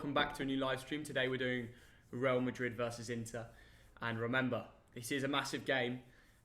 welcome back to a new live stream. Today we're doing Real Madrid versus Inter. And remember, this is a massive game.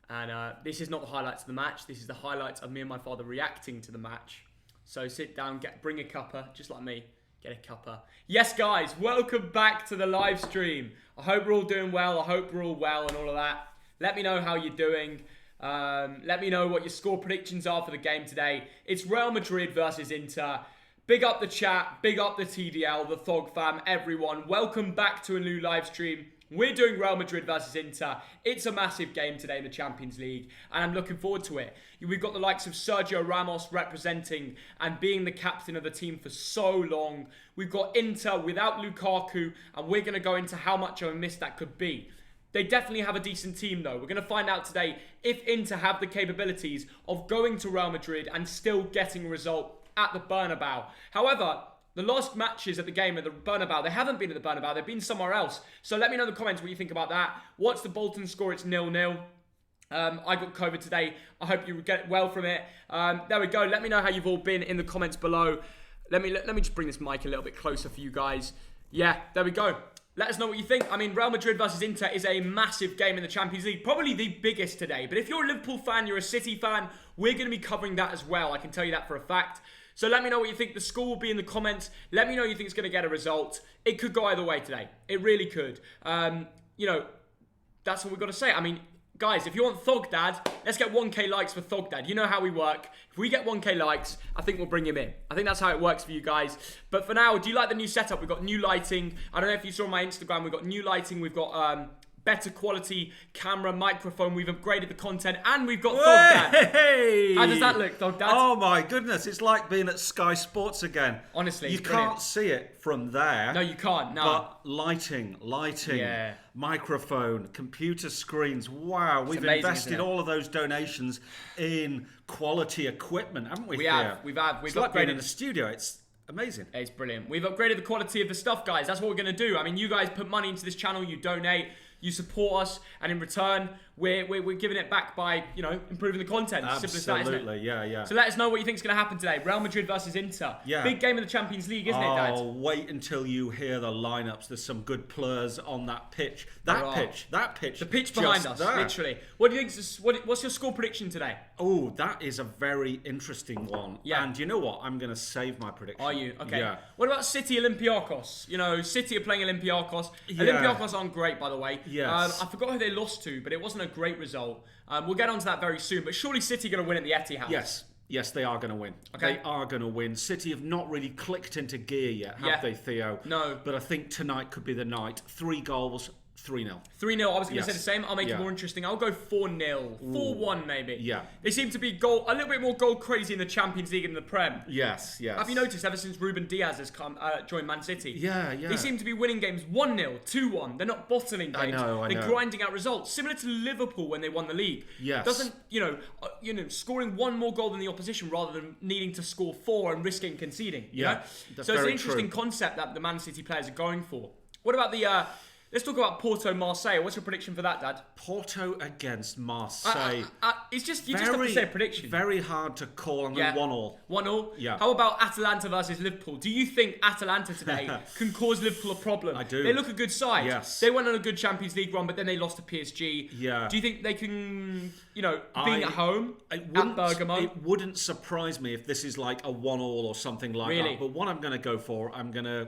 And this is not the highlights of the match. This is the highlights of me and my father reacting to the match. So sit down, bring a cuppa, just like me. Get a cuppa. Yes, guys, welcome back to the live stream. I hope we're all doing well. I hope we're all well and all of that. Let me know how you're doing. Let me know what your score predictions are for the game today. It's Real Madrid versus Inter. Big up the chat, big up the TDL, the Thog fam, everyone. Welcome back to a new live stream. We're doing Real Madrid versus Inter. It's a massive game today in the Champions League, and I'm looking forward to it. We've got the likes of Sergio Ramos representing and being the captain of the team for so long. We've got Inter without Lukaku, and we're going to go into how much of a miss that could be. They definitely have a decent team, though. We're going to find out today if Inter have the capabilities of going to Real Madrid and still getting a result at the Bernabeu. However, the last matches at the game at the Bernabeu, they haven't been at the Bernabeu, they've been somewhere else. So let me know in the comments what you think about that. What's the Bolton score? It's 0-0. I got COVID today. I hope you get well from it. There we go. Let me know how you've all been in the comments below. Let me just bring this mic a little bit closer for you guys. Yeah, there we go. Let us know what you think. I mean, Real Madrid versus Inter is a massive game in the Champions League. Probably the biggest today. But if you're a Liverpool fan, you're a City fan, we're going to be covering that as well. I can tell you that for a fact. So let me know what you think. The score will be in the comments. Let me know you think it's going to get a result. It could go either way today. It really could. You know, that's all we've got to say. I mean, guys, if you want Thog Dad, let's get 1k likes for Thog Dad. You know how we work. If we get 1k likes, I think we'll bring him in. I think that's how it works for you guys. But for now, do you like the new setup? We've got new lighting. I don't know if you saw on my Instagram, we've got new lighting. We've got better quality camera, microphone. We've upgraded the content, and we've got Thog Dad. Hey! How does that look, Thog Dad? Oh my goodness, it's like being at Sky Sports again. Honestly, you can't see it from there. No, you can't. No. But lighting, Yeah. microphone, computer screens. Wow, we've amazing, invested all of those donations in quality equipment, haven't we? We've It's like being in a studio. It's amazing. It's brilliant. We've upgraded the quality of the stuff, guys. That's what we're going to do. I mean, you guys put money into this channel, you donate, you support us, and in return, we're giving it back by, you know, improving the content. Absolutely, simple as that, isn't it? yeah. So let us know what you think is going to happen today. Real Madrid versus Inter. Yeah. Big game in the Champions League, isn't it, Dad? Oh, wait until you hear the lineups. There's some good players on that pitch. That pitch. The pitch behind us, there. literally. What do you think? What's your score prediction today? Oh, that is a very interesting one. Yeah. And you know what? I'm going to save my prediction. Are you? Okay. Yeah. What about City Olympiacos? You know, City are playing Olympiacos. Yeah. Olympiacos aren't great, by the way. Yes. I forgot who they lost to, but it wasn't a great result. We'll get onto that very soon. But surely City are going to win at the Etihad. Yes, they are going to win. Okay. They are going to win. City have not really clicked into gear yet, have they, Theo? No. But I think tonight could be the night. 3 goals, 3-0. 3-0. I was going to say the same. I'll make it more interesting. I'll go 4-0. 4-1 maybe. Yeah. They seem to be a little bit more goal crazy in the Champions League and the Prem. Yes. Have you noticed ever since Ruben Diaz has joined Man City? Yeah. They seem to be winning games 1-0, 2-1. They're not bottling games. I know. They're grinding out results, similar to Liverpool when they won the league. Yes. Doesn't scoring one more goal than the opposition rather than needing to score 4 and risking conceding. Yeah. You know? That's so it's an very interesting true. concept that the Man City players are going for. What about the? Let's talk about Porto Marseille. What's your prediction for that, Dad? Porto against Marseille. It's just you just have to say a prediction. Very hard to call. I'm going 1-1. 1-1? Yeah. How about Atalanta versus Liverpool? Do you think Atalanta today can cause Liverpool a problem? I do. They look a good side. Yes. They went on a good Champions League run, but then they lost to PSG. Yeah. Do you think they can, being at home at Bergamo? It wouldn't surprise me if this is like a 1-1 or something like that. But what I'm going to go for, I'm going to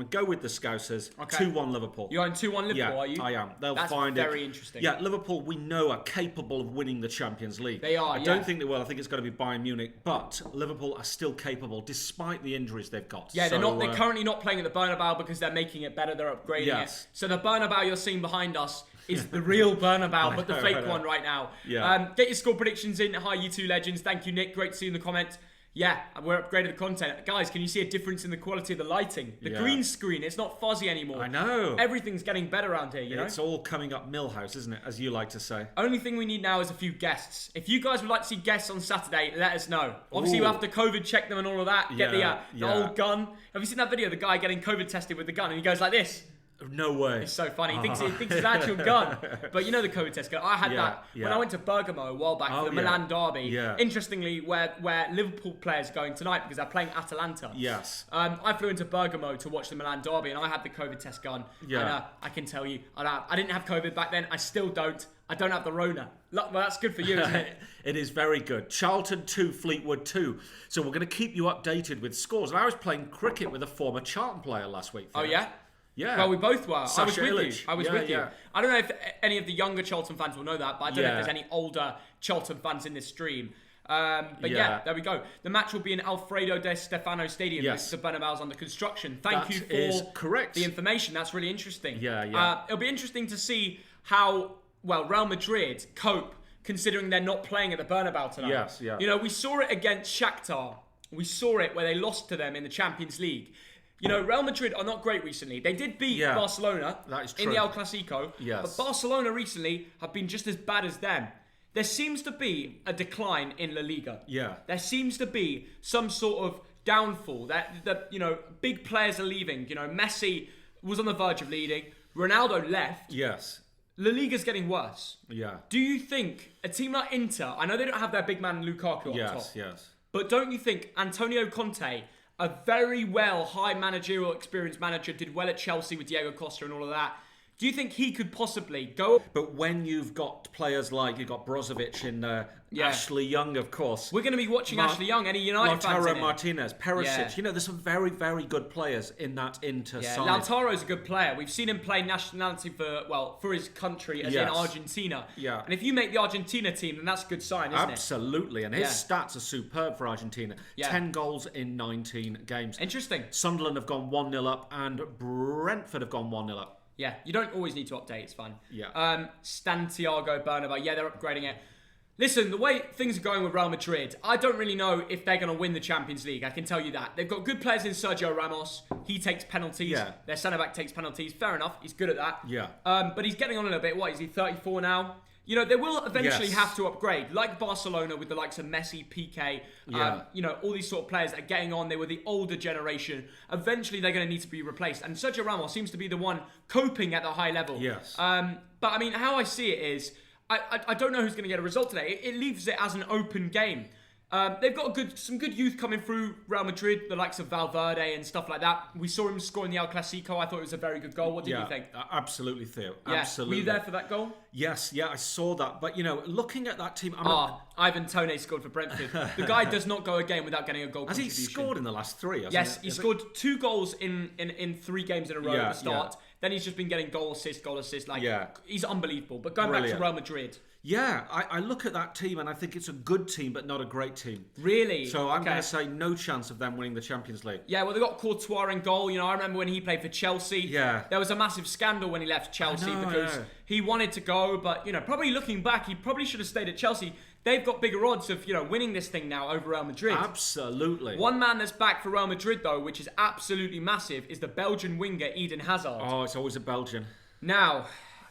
go with the Scousers. Okay. 2-1 Liverpool. You're on 2-1 Liverpool, are you? I am. They'll That's find it. That's very interesting. Yeah, Liverpool, we know, are capable of winning the Champions League. They are, I don't think they will. I think it's going to be Bayern Munich. But Liverpool are still capable, despite the injuries they've got. Yeah, they're currently not playing at the Bernabeu because they're making it better. They're upgrading it. So the Bernabeu you're seeing behind us is the real Bernabeu, but the fake one right now. Yeah. Get your score predictions in. Hi, you two legends. Thank you, Nick. Great to see you in the comments. Yeah, we're upgraded the content. Guys, can you see a difference in the quality of the lighting? The green screen, it's not fuzzy anymore. I know. Everything's getting better around here, you know? It's all coming up Millhouse, isn't it? As you like to say. Only thing we need now is a few guests. If you guys would like to see guests on Saturday, let us know. Obviously, you have to COVID check them and all of that. Get the old gun. Have you seen that video? The guy getting COVID tested with the gun and he goes like this. No way. It's so funny. He thinks it's an actual gun. But you know the COVID test gun? I had that when I went to Bergamo a while back for the Milan derby. Yeah. Interestingly, where Liverpool players are going tonight because they're playing Atalanta. Yes. I flew into Bergamo to watch the Milan derby and I had the COVID test gun. Yeah. And I can tell you, I didn't have COVID back then. I still don't. I don't have the Rona. Well, that's good for you, isn't it? It is very good. Charlton 2, Fleetwood 2. So we're going to keep you updated with scores. And I was playing cricket with a former Charlton player last week. Oh, yeah? Yeah. Well, we both were. I was with you. I was with you. Yeah. I don't know if any of the younger Charlton fans will know that, but I don't know if there's any older Charlton fans in this stream. But yeah, there we go. The match will be in Alfredo Di Stefano Stadium. Yes. The Bernabeu's under construction. Thank you for the information. That's really interesting. Yeah. It'll be interesting to see how Real Madrid cope considering they're not playing at the Bernabeu tonight. Yes, yeah. You know, we saw it against Shakhtar. We saw it where they lost to them in the Champions League. You know, Real Madrid are not great recently. They did beat Barcelona in the El Clasico. Yes. But Barcelona recently have been just as bad as them. There seems to be a decline in La Liga. Yeah. There seems to be some sort of downfall. That you know, big players are leaving. You know, Messi was on the verge of leading. Ronaldo left. Yes. La Liga's getting worse. Yeah. Do you think a team like Inter, I know they don't have their big man Lukaku up top. Yes. But don't you think Antonio Conte, a very high managerial experience manager, did well at Chelsea with Diego Costa and all of that. Do you think he could possibly go? But when you've got players like, you've got Brozovic and Ashley Young, of course. We're going to be watching Ashley Young, any United fans in it? Martinez, Perisic. You know, there's some very, very good players in that Inter side. Lautaro's a good player. We've seen him play nationality for his country, as in Argentina. Yeah. And if you make the Argentina team, then that's a good sign, isn't it? Absolutely. And his stats are superb for Argentina. 10 goals in 19 games. Interesting. Sunderland have gone 1-0 up and Brentford have gone 1-0 up. Yeah, you don't always need to update. It's fine. Yeah. Santiago Bernabeu. Yeah, they're upgrading it. Listen, the way things are going with Real Madrid, I don't really know if they're going to win the Champions League. I can tell you that. They've got good players in Sergio Ramos. He takes penalties. Yeah. Their centre-back takes penalties. Fair enough. He's good at that. Yeah. But he's getting on a little bit. What, is he 34 now? You know, they will eventually have to upgrade. Like Barcelona with the likes of Messi, Piqué, you know, all these sort of players that are getting on. They were the older generation. Eventually, they're going to need to be replaced. And Sergio Ramos seems to be the one coping at the high level. Yes. But, I mean, how I see it is, I don't know who's going to get a result today. It leaves it as an open game. They've got some good youth coming through Real Madrid, the likes of Valverde and stuff like that. We saw him score in the El Clasico. I thought it was a very good goal. What did you think? Absolutely, Theo. Yeah. Absolutely. Were you there for that goal? Yes, I saw that. But, you know, looking at that team... Ivan Toney scored for Brentford. The guy does not go a game without getting a goal Has contribution. he scored in the last 3? Yes, he scored 2 goals in 3 games in a row at the start. Yeah. Then he's just been getting goal assist. He's unbelievable. But going back to Real Madrid... Yeah, I look at that team and I think it's a good team, but not a great team. Really? So I'm going to say no chance of them winning the Champions League. Yeah, well, they got Courtois in goal. You know, I remember when he played for Chelsea. Yeah. There was a massive scandal when he left Chelsea because he wanted to go, but, you know, probably looking back, he probably should have stayed at Chelsea. They've got bigger odds of, you know, winning this thing now over Real Madrid. Absolutely. One man that's back for Real Madrid, though, which is absolutely massive, is the Belgian winger Eden Hazard. Oh, it's always a Belgian. Now...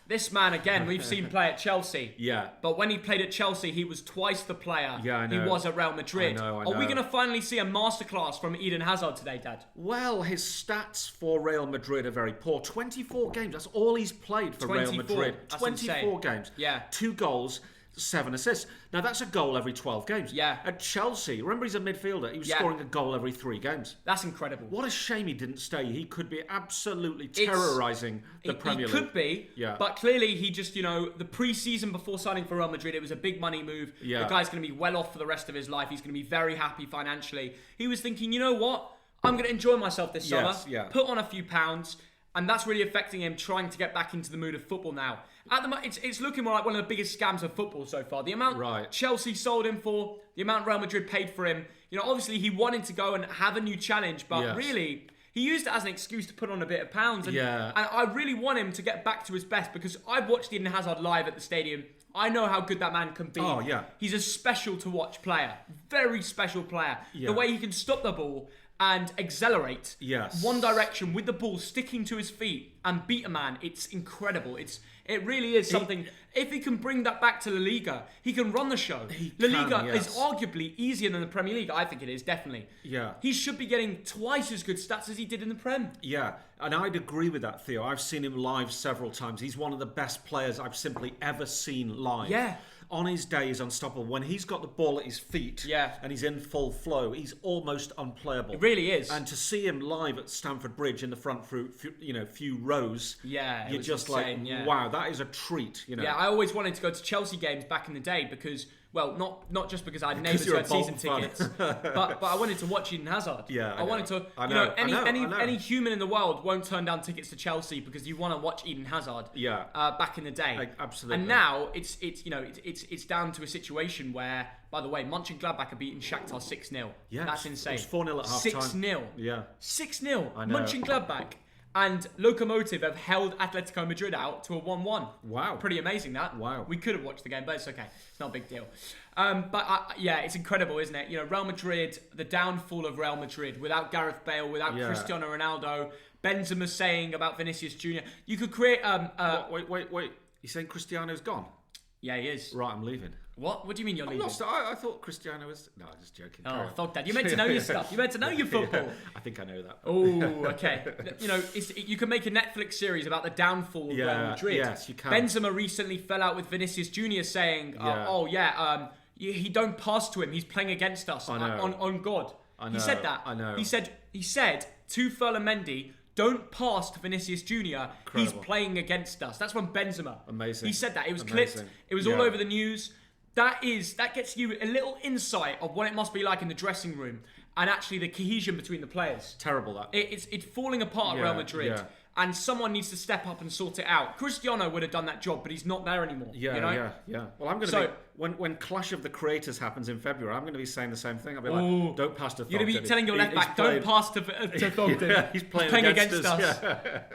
this man, again, we've seen play at Chelsea. Yeah. But when he played at Chelsea, he was twice the player he was at Real Madrid. I know. Are we going to finally see a masterclass from Eden Hazard today, Dad? Well, his stats for Real Madrid are very poor. 24 games. That's all he's played for Real Madrid. That's 24 insane. Games. Yeah. 2 goals. 7 assists. Now, that's a goal every 12 games. Yeah. At Chelsea, remember he's a midfielder. He was scoring a goal every 3 games. That's incredible. What a shame he didn't stay. He could be absolutely terrorising the Premier League. He could be. Yeah. But clearly, he just, you know, the pre-season before signing for Real Madrid, it was a big money move. Yeah. The guy's going to be well off for the rest of his life. He's going to be very happy financially. He was thinking, you know what? I'm going to enjoy myself this summer. Yeah. Put on a few pounds. And that's really affecting him trying to get back into the mood of football now. At the moment, it's looking more like one of the biggest scams of football so far. The amount Chelsea sold him for, the amount Real Madrid paid for him. You know, obviously he wanted to go and have a new challenge, but really, he used it as an excuse to put on a bit of pounds. And I really want him to get back to his best because I've watched Eden Hazard live at the stadium. I know how good that man can be. Oh, yeah. He's a special to watch player. Very special player. Yeah. The way he can stop the ball and accelerate Yes. one direction with the ball sticking to his feet and beat a man, it's incredible. It really is something. If he can bring that back to La Liga, he can run the show. La Liga is arguably easier than the Premier League. I think it is, definitely. Yeah. He should be getting twice as good stats as he did in the Prem. Yeah, and I'd agree with that, Theo. I've seen him live several times. He's one of the best players I've simply ever seen live. Yeah. On his day, he's unstoppable. When he's got the ball at his feet and he's in full flow, he's almost unplayable. It really is. And to see him live at Stamford Bridge in the front few rows, you're just insane, like, wow, that is a treat. Yeah, I always wanted to go to Chelsea games back in the day because, well, not just because I'd never had season tickets, but I wanted to watch Eden Hazard. Yeah, I wanted to. I know. Any human in the world won't turn down tickets to Chelsea because you want to watch Eden Hazard. Yeah. Back in the day. Absolutely. And now it's down to a situation where, by the way, Mönchengladbach are beating Shakhtar 6-0. Yeah, that's insane. It was 4-0 at half time. 6-0. Yeah. 6-0. I know. Mönchengladbach. And Lokomotiv have held Atletico Madrid out to a 1-1. Wow. Pretty amazing, that. Wow. We could have watched the game, but it's okay. It's not a big deal. It's incredible, isn't it? Real Madrid, the downfall of Real Madrid, without Gareth Bale, without Cristiano Ronaldo, Benzema saying about Vinicius Jr. You could create... Wait. You're saying Cristiano's gone? Yeah, he is. Right, I'm leaving. What? What do you mean you're leaving? I thought Cristiano was... No, I'm just joking. Oh, fuck that. You're meant to know your stuff. You're meant to know your football. I think I know that. Oh, okay. You can make a Netflix series about the downfall of Real Madrid. Yes, you can. Benzema recently fell out with Vinicius Jr. saying, he don't pass to him. He's playing against us on God. I know. He said that. I know. He said to Ferland Mendy, don't pass to Vinicius Jr. Incredible. He's playing against us. That's from Benzema. Amazing. He said that. It was clipped. It was all over the news. That gets you a little insight of what it must be like in the dressing room and actually the cohesion between the players. Terrible, that. It's falling apart at Real Madrid. Yeah. And someone needs to step up and sort it out. Cristiano would have done that job, but he's not there anymore. Yeah. Well, I'm going to be... When Clash of the Creators happens in February, I'm going to be saying the same thing. I'll be like, don't pass to Thogden. You're going to be telling your left back, don't pass to Thogden. He's playing against us.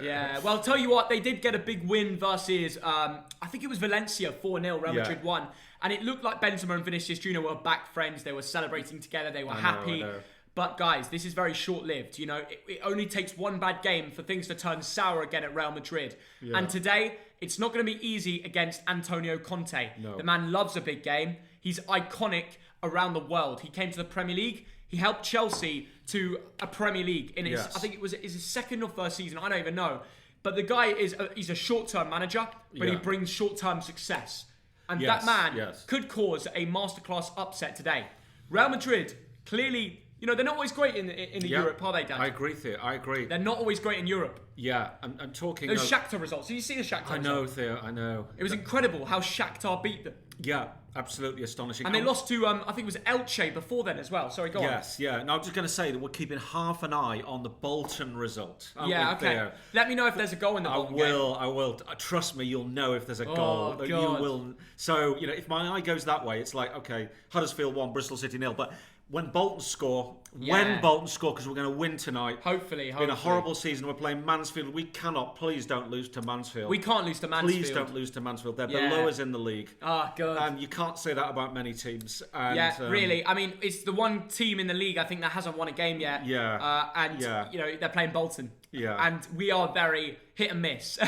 Yeah. Well, I'll tell you what, they did get a big win versus, I think it was Valencia, 4-0, Real Madrid won. And it looked like Benzema and Vinicius Jr. were back friends. They were celebrating together. They were happy. I know. But guys, this is very short-lived. It only takes one bad game for things to turn sour again at Real Madrid. Yeah. And today, it's not going to be easy against Antonio Conte. No. The man loves a big game. He's iconic around the world. He came to the Premier League. He helped Chelsea to a Premier League in his, I think it was his second or first season. I don't even know. But the guy he's a short-term manager, but he brings short-term success. And that man could cause a masterclass upset today. Real Madrid, clearly... they're not always great in the Europe, are they, Dan? I agree, Theo. I agree. They're not always great in Europe. Yeah, I'm talking... Those Shakhtar results. Did you see the Shakhtar I know, Theo, I know. It was incredible how Shakhtar beat them. Yeah, absolutely astonishing. And they lost to, I think it was Elche before then as well. Sorry, go on. Yes, yeah. And I'm just going to say that we're keeping half an eye on the Bolton result. Yeah, okay. Theo? Let me know if there's a goal in the Bolton game. I will. Trust me, you'll know if there's a goal. God. You will. So, if my eye goes that way, it's like, okay, Huddersfield 1, Bristol City 0. But when Bolton score, because we're going to win tonight. Hopefully. It's been a horrible season. We're playing Mansfield. We cannot. Please don't lose to Mansfield. We can't lose to Mansfield. Please don't lose to Mansfield. They're below us in the league. Ah, good. And you can't say that about many teams. And, really. I mean, it's the one team in the league I think that hasn't won a game yet. They're playing Bolton. Yeah. And we are very hit and miss.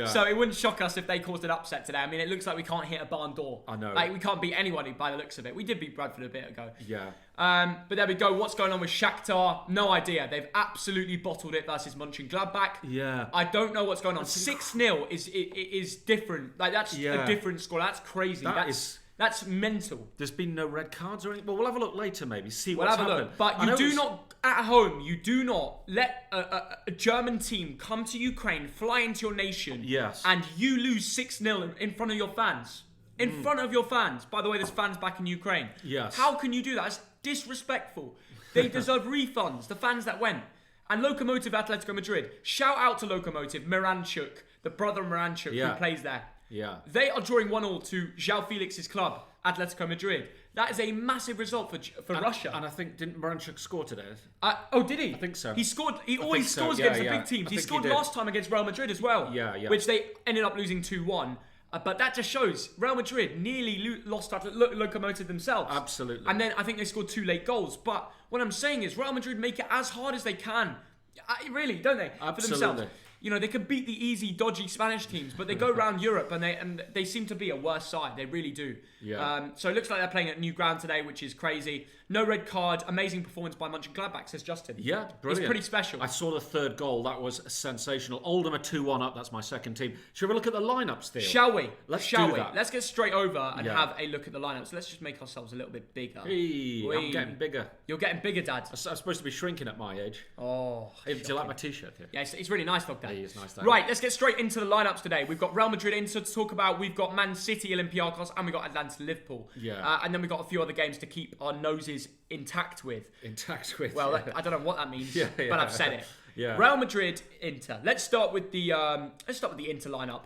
So it wouldn't shock us if they caused an upset today. I mean, it looks like we can't hit a barn door. I know. Like, we can't beat anybody by the looks of it. We did beat Bradford a bit ago. Yeah. But there we go. What's going on with Shakhtar? No idea. They've absolutely bottled it versus Mönchengladbach. Yeah. I don't know what's going on. 6-0 is different. Like, that's a different score. That's crazy. That's mental. There's been no red cards or anything. Well, we'll have a look later, maybe. We'll have a look. But you do not, at home, you do not let a German team come to Ukraine, fly into your nation, and you lose 6-0 in front of your fans. In front of your fans. By the way, there's fans back in Ukraine. Yes. How can you do that? That's disrespectful. They deserve refunds, the fans that went. And Lokomotiv Atletico Madrid. Shout out to Lokomotiv, Miranchuk, the brother of Miranchuk who plays there. Yeah. They are drawing 1-1 to João Felix's club, Atletico Madrid. That is a massive result for Russia. And I think, didn't Miranchuk score today? Did he? I think so. He scored. He always scores against the big teams. He scored last time against Real Madrid as well. Yeah. Which they ended up losing 2-1. But that just shows Real Madrid nearly lost after locomotive themselves. Absolutely. And then I think they scored 2 late goals. But what I'm saying is Real Madrid make it as hard as they can. Really, don't they? Absolutely. For themselves. You know, they can beat the easy, dodgy Spanish teams, but they go around Europe and they seem to be a worse side. They really do. Yeah. So it looks like they're playing at new ground today, which is crazy. No red card. Amazing performance by Mönchengladbach, says Justin. Yeah, brilliant. It's pretty special. I saw the third goal. That was sensational. Oldham are 2-1 up. That's my second team. Should we look at the lineups, Theo? Shall we? Let's do that. Let's get straight over and have a look at the lineups. Let's just make ourselves a little bit bigger. Hey, I'm getting bigger. You're getting bigger, Dad. I'm supposed to be shrinking at my age. Oh. Hey, do you like my t-shirt here? Yeah, it's really nice, Dog Dad. Hey, it's nice. Right, let's get straight into the lineups today. We've got Real Madrid Inter to talk about. We've got Man City, Olympiacos, and we've got Atalanta, Liverpool. Yeah. And then we've got a few other games to keep our noses intact with. Well, yeah. I don't know what that means, but I've said it. Yeah. Real Madrid, Inter. Let's start with the Inter lineup.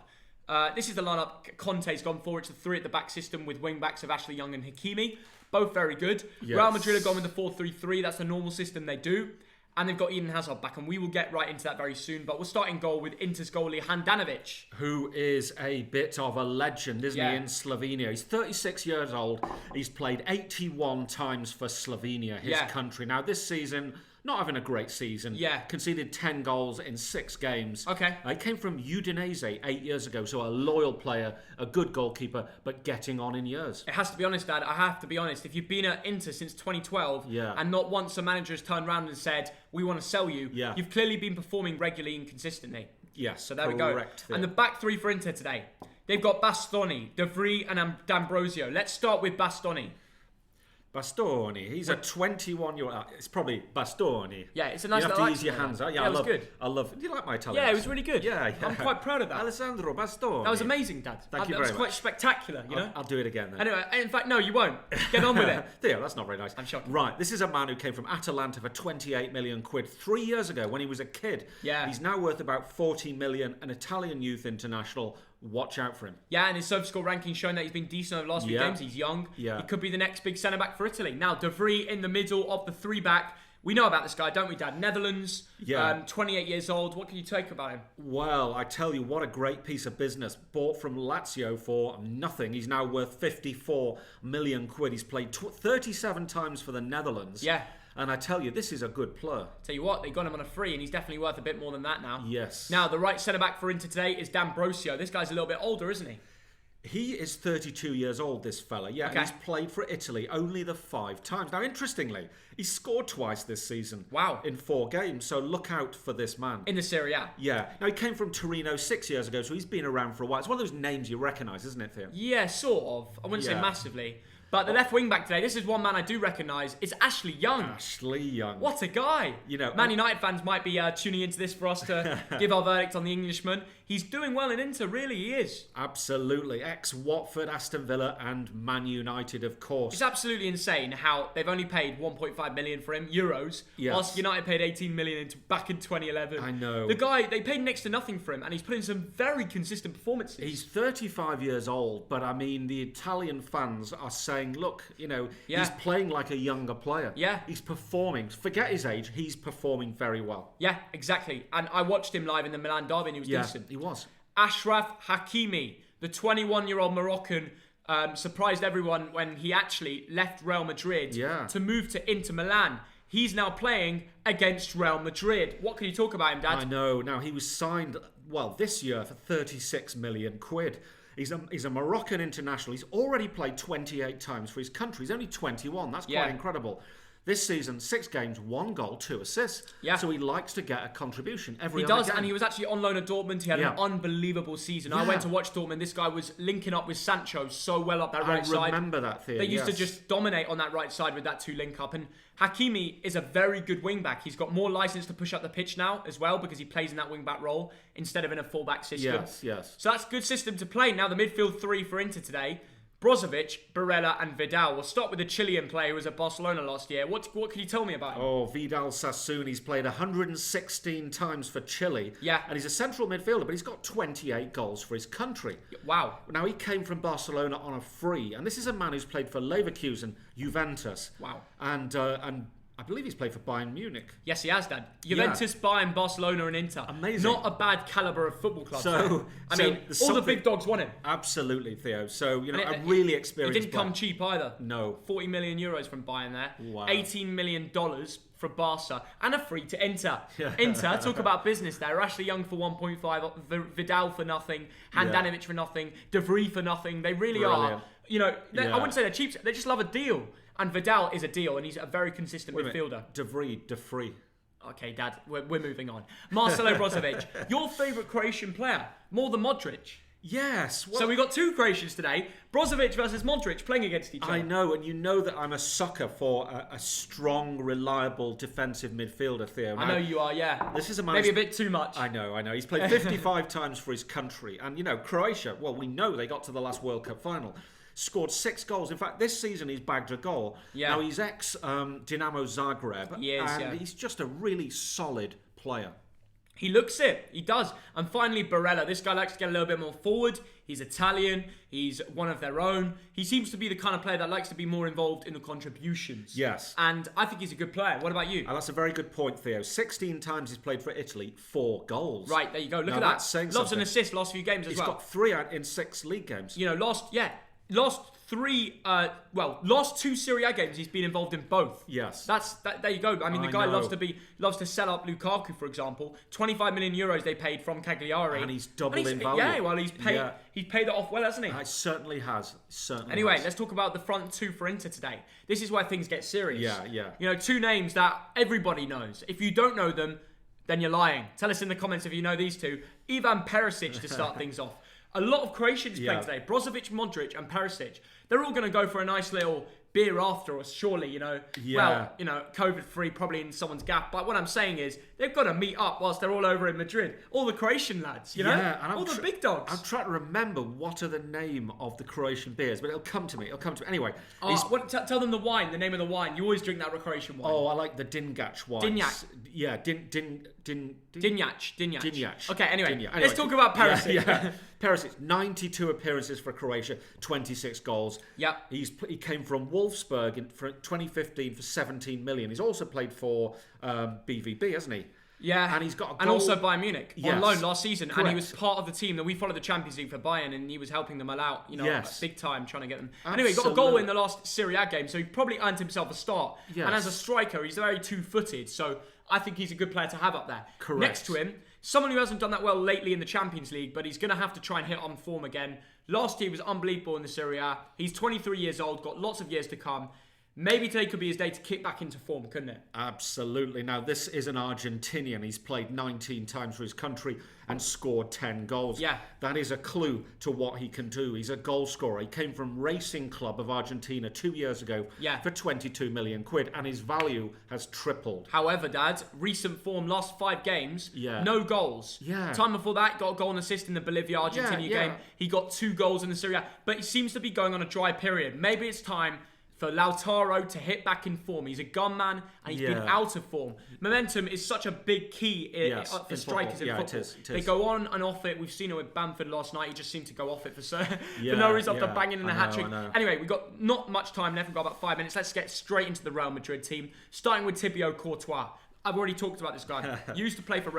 This is the lineup Conte's gone for. It's the 3 at the back system with wing backs of Ashley Young and Hakimi. Both very good. Yes. Real Madrid have gone with the 4-3-3. That's the normal system they do. And they've got Eden Hazard back, and we will get right into that very soon. But we'll start in goal with Inter's goalie, Handanovic. Who is a bit of a legend, isn't he, in Slovenia? He's 36 years old. He's played 81 times for Slovenia, his country. Now, this season, not having a great season. Yeah. Conceded 10 goals in 6 games. Okay. He came from Udinese 8 years ago, so a loyal player, a good goalkeeper, but getting on in years. It has to be honest, Dad. I have to be honest. If you've been at Inter since 2012 and not once a manager has turned around and said, we want to sell you, you've clearly been performing regularly and consistently. Yes, so there we go. And the back 3 for Inter today. They've got Bastoni, De Vrij and D'Ambrosio. Let's start with Bastoni. Bastoni, he's a 21-year-old. It's probably Bastoni. Yeah, it's a nice. You have to use your hands out. Yeah, it was good. I love. Do you like my Italian? Yeah, it was really good. Yeah. I'm quite proud of that. Alessandro Bastoni. That was amazing, Dad. Thank you very much. That was quite spectacular. You know. I'll do it again then. Anyway, in fact, no, you won't. Get on with it. Yeah, that's not very nice. I'm shocked. Right, this is a man who came from Atalanta for 28 million quid 3 years ago when he was a kid. Yeah. He's now worth about 40 million. An Italian youth international. Watch out for him. Yeah, and his SofaScore ranking showing that he's been decent over the last few games. He's young. Yeah. He could be the next big centre-back for Italy. Now, De Vrij in the middle of the 3-back. We know about this guy, don't we, Dad? Netherlands, 28 years old. What can you take about him? Well, I tell you, what a great piece of business. Bought from Lazio for nothing. He's now worth 54 million quid. He's played 37 times for the Netherlands. Yeah. And I tell you, this is a good player. Tell you what, they got him on a free, and he's definitely worth a bit more than that now. Yes. Now, the right centre-back for Inter today is D'Ambrosio. This guy's a little bit older, isn't he? He is 32 years old, this fella. Yeah, and he's played for Italy only the 5 times. Now, interestingly, he scored twice this season. Wow. In 4 games, so look out for this man. In the Serie A. Yeah. Now, he came from Torino 6 years ago, so he's been around for a while. It's one of those names you recognise, isn't it, Theo? Yeah, sort of. I wouldn't say massively. But the left wing back today, this is one man I do recognise, is Ashley Young. Ashley Young. What a guy. You know, Man United fans might be tuning into this for us to give our verdict on the Englishman. He's doing well in Inter, really, he is. Absolutely. Ex-Watford, Aston Villa and Man United, of course. It's absolutely insane how they've only paid 1.5 million for him, euros, whilst United paid 18 million back in 2011. I know. The guy, they paid next to nothing for him, and he's put in some very consistent performances. He's 35 years old, but I mean, the Italian fans are saying, look, you know, he's playing like a younger player. Yeah. He's performing. Forget his age, he's performing very well. Yeah, exactly. And I watched him live in the Milan derby, and he was decent. He was. Ashraf Hakimi, the 21-year-old Moroccan, surprised everyone when he actually left Real Madrid to move to Inter Milan. He's now playing against Real Madrid. What can you talk about him, Dad? I know. Now, he was signed, this year for 36 million quid. He's a Moroccan international. He's already played 28 times for his country. He's only 21. That's quite incredible. This season, 6 games, 1 goal, 2 assists. Yeah. So he likes to get a contribution every other game. He does, and he was actually on loan at Dortmund. He had an unbelievable season. I went to watch Dortmund. This guy was linking up with Sancho so well up that right side. I remember that, Theo. They used to just dominate on that right side with that 2 link up. And Hakimi is a very good wing-back. He's got more license to push up the pitch now as well because he plays in that wing-back role instead of in a full-back system. Yes. So that's a good system to play. Now the midfield 3 for Inter today. Brozovic, Barella and Vidal. We'll start with the Chilean player who was at Barcelona last year. What can you tell me about him? Oh, Vidal Sassoon. He's played 116 times for Chile. Yeah. And he's a central midfielder, but he's got 28 goals for his country. Wow. Now, he came from Barcelona on a free. And this is a man who's played for Leverkusen, Juventus. Wow. And I believe he's played for Bayern Munich. Yes, he has, Dad. Juventus, Bayern, Barcelona, and Inter. Amazing. Not a bad calibre of football clubs. I so mean, all the big dogs want him. Absolutely, Theo. So, a And really experienced It didn't come cheap either. No. 40 million euros from Bayern there. Wow. $18 million for Barca. And a free to Inter. Inter, talk about business there. Ashley Young for 1.5. Vidal for nothing. Handanovic for nothing. De Vrij for nothing. They really are. I wouldn't say they're cheap. They just love a deal. And Vidal is a deal, and he's a very consistent midfielder. De Vrij. Okay, Dad, we're moving on. Marcelo Brozovic, your favourite Croatian player, more than Modric. Yes. So we got two Croatians today, Brozovic versus Modric, playing against each other. I know, and you know that I'm a sucker for a strong, reliable defensive midfielder, Theo. Now, I know you are, yeah. This is a man maybe a bit too much. I know. He's played 55 times for his country, and Croatia. Well, we know they got to the last World Cup final. Scored 6 goals. In fact, this season he's bagged a goal. Yeah. Now he's ex-Dinamo Zagreb, and he's just a really solid player. He looks it. He does. And finally, Barella. This guy likes to get a little bit more forward. He's Italian. He's one of their own. He seems to be the kind of player that likes to be more involved in the contributions. Yes. And I think he's a good player. What about you? And that's a very good point, Theo. 16 times he's played for Italy, 4 goals. Right, there you go. Look at that. That's saying Loves something. an assist last few games as well. He's got 3 in 6 league games. Last 2 Serie A games, he's been involved in both. Yes. There you go. I mean, the guy know. loves to sell up Lukaku, for example. 25 million euros they paid from Cagliari. And he's doubled in value. Yeah, well, he's paid that off well, hasn't he? It certainly has. Anyway, let's talk about the front 2 for Inter today. This is where things get serious. Yeah. 2 names that everybody knows. If you don't know them, then you're lying. Tell us in the comments if you know these 2. Ivan Perisic to start things off. A lot of Croatians playing today. Brozovic, Modric, and Perisic. They're all going to go for a nice little beer after us, surely, Well, COVID-free, probably in someone's gap. But what I'm saying is, they've got to meet up whilst they're all over in Madrid. All the Croatian lads, Yeah, and all the big dogs. I'm trying to remember what are the name of the Croatian beers, but it'll come to me. Anyway. Tell them the wine, the name of the wine. You always drink that Croatian wine. Oh, I like the Dingac wine. Dinjac. Yeah, Dinjac. Okay, anyway, Dinjac. Let's talk about Perisic. Yeah. Perisic, 92 appearances for Croatia, 26 goals. Yeah. He came from Wolfsburg in 2015 for 17 million. He's also played for BVB, hasn't he? Yeah, and he's got a goal. And also Bayern Munich on loan last season. Correct. And he was part of the team that we followed the Champions League for Bayern, and he was helping them out, big time, trying to get them. Anyway, he got a goal in the last Serie A game, so he probably earned himself a start. Yes. And as a striker, he's very 2-footed, so I think he's a good player to have up there. Correct. Next to him, someone who hasn't done that well lately in the Champions League, but he's going to have to try and hit on form again. Last year was unbelievable in the Serie A. He's 23 years old, got lots of years to come. Maybe today could be his day to kick back into form, couldn't it? Absolutely. Now, this is an Argentinian. He's played 19 times for his country and scored 10 goals. Yeah. That is a clue to what he can do. He's a goal scorer. He came from Racing Club of Argentina 2 years ago for 22 million quid, and his value has tripled. However, Dad, recent form, last 5 games, no goals. Yeah. Time before that, got a goal and assist in the Bolivia-Argentina game. He got 2 goals in the Serie A, but he seems to be going on a dry period. Maybe it's time for Lautaro to hit back in form. He's a gunman, and he's been out of form. Momentum is such a big key for strikers in football. It is. They go on and off it. We've seen it with Bamford last night. He just seemed to go off it for no reason after banging in a hat-trick. Anyway, we've got not much time left. We've got about 5 minutes. Let's get straight into the Real Madrid team, starting with Tibio Courtois. I've already talked about this guy. He used to play for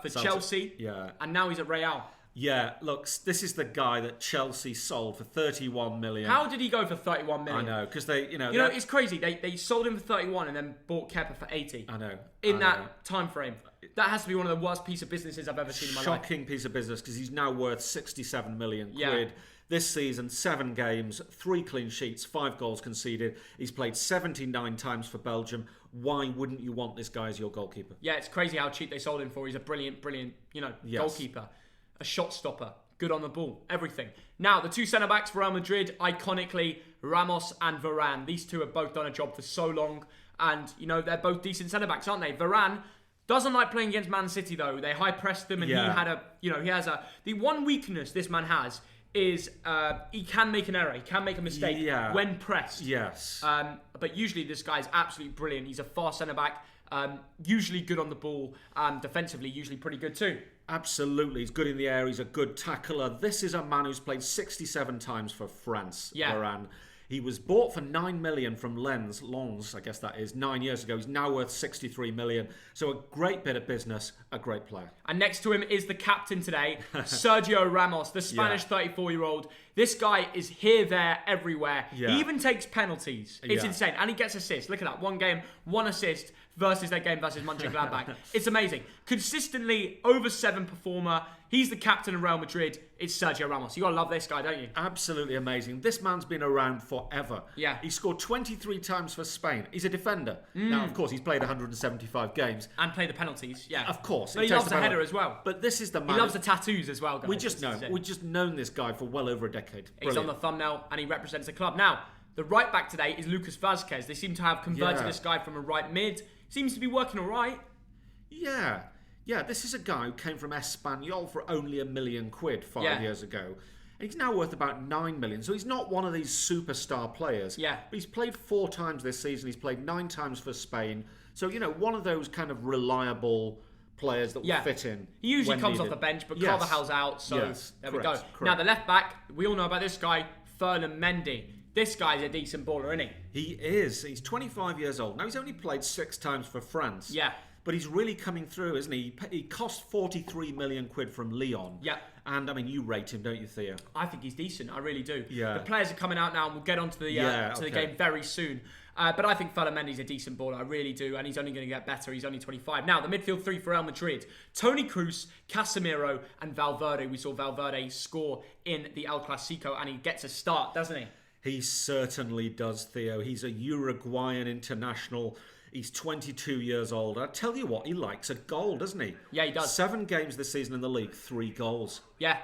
Chelsea, and now he's at Real. Yeah, look, this is the guy that Chelsea sold for 31 million. How did he go for 31 million? I know, because they, it's crazy. They sold him for 31 and then bought Kepa for 80. I know. In that time frame. That has to be one of the worst piece of businesses I've ever seen in my life. Shocking piece of business, because he's now worth 67 million quid. This season, 7 games, 3 clean sheets, 5 goals conceded. He's played 79 times for Belgium. Why wouldn't you want this guy as your goalkeeper? Yeah, it's crazy how cheap they sold him for. He's a brilliant, goalkeeper. A shot stopper, good on the ball, everything. Now, the 2 centre-backs for Real Madrid, iconically, Ramos and Varane. These 2 have both done a job for so long, and, they're both decent centre-backs, aren't they? Varane doesn't like playing against Man City, though. They high-pressed them, and the one weakness this man has is he can make an error. He can make a mistake when pressed. Yes. But usually this guy's absolutely brilliant. He's a fast centre-back, usually good on the ball, defensively usually pretty good too. Absolutely. He's good in the air. He's a good tackler. This is a man who's played 67 times for France, Varane. He was bought for 9 million from Lens, I guess that is, 9 years ago. He's now worth 63 million. So a great bit of business, a great player. And next to him is the captain today, Sergio Ramos, the Spanish 34-year-old. This guy is here, there, everywhere. He even takes penalties. It's insane. And he gets assists. Look at that. One game, one assist versus their game versus Mönchengladbach. It's amazing. Consistently over 7 performer. He's the captain of Real Madrid. It's Sergio Ramos. You got to love this guy, don't you? Absolutely amazing. This man's been around forever. Yeah. He scored 23 times for Spain. He's a defender. Now, of course, he's played 175 games. And played the penalties, yeah. Of course. But he loves a header as well. But this is the man. He loves the tattoos as well, guys. We've just known this guy for well over a decade. He's on the thumbnail and he represents the club. Now, the right back today is Lucas Vazquez. They seem to have converted this guy from a right mid. Seems to be working all right. Yeah, this is a guy who came from Espanyol for only £1 million 5 years ago. And he's now worth about 9 million. So he's not one of these superstar players. Yeah. But he's played 4 times this season. He's played 9 times for Spain. So, one of those kind of reliable players that will fit in. He usually comes off the bench, but Carvajal's out. So there we go. Correct. Now, the left back, we all know about this guy, Ferland Mendy. This guy's a decent baller, isn't he? He is. He's 25 years old. Now, he's only played 6 times for France. Yeah. But he's really coming through, isn't he? He cost 43 million quid from Lyon. Yeah. And, I mean, you rate him, don't you, Theo? I think he's decent. I really do. Yeah. The players are coming out now, and we'll get onto the the game very soon. But I think Ferland Mendy's a decent baller. I really do. And he's only going to get better. He's only 25. Now, the midfield 3 for Real Madrid. Toni Kroos, Casemiro, and Valverde. We saw Valverde score in the El Clasico, and he gets a start, doesn't he? He certainly does, Theo. He's a Uruguayan international. He's 22 years old. I tell you what, he likes a goal, doesn't he? Yeah, he does. 7 games this season in the league, 3 goals. Yeah,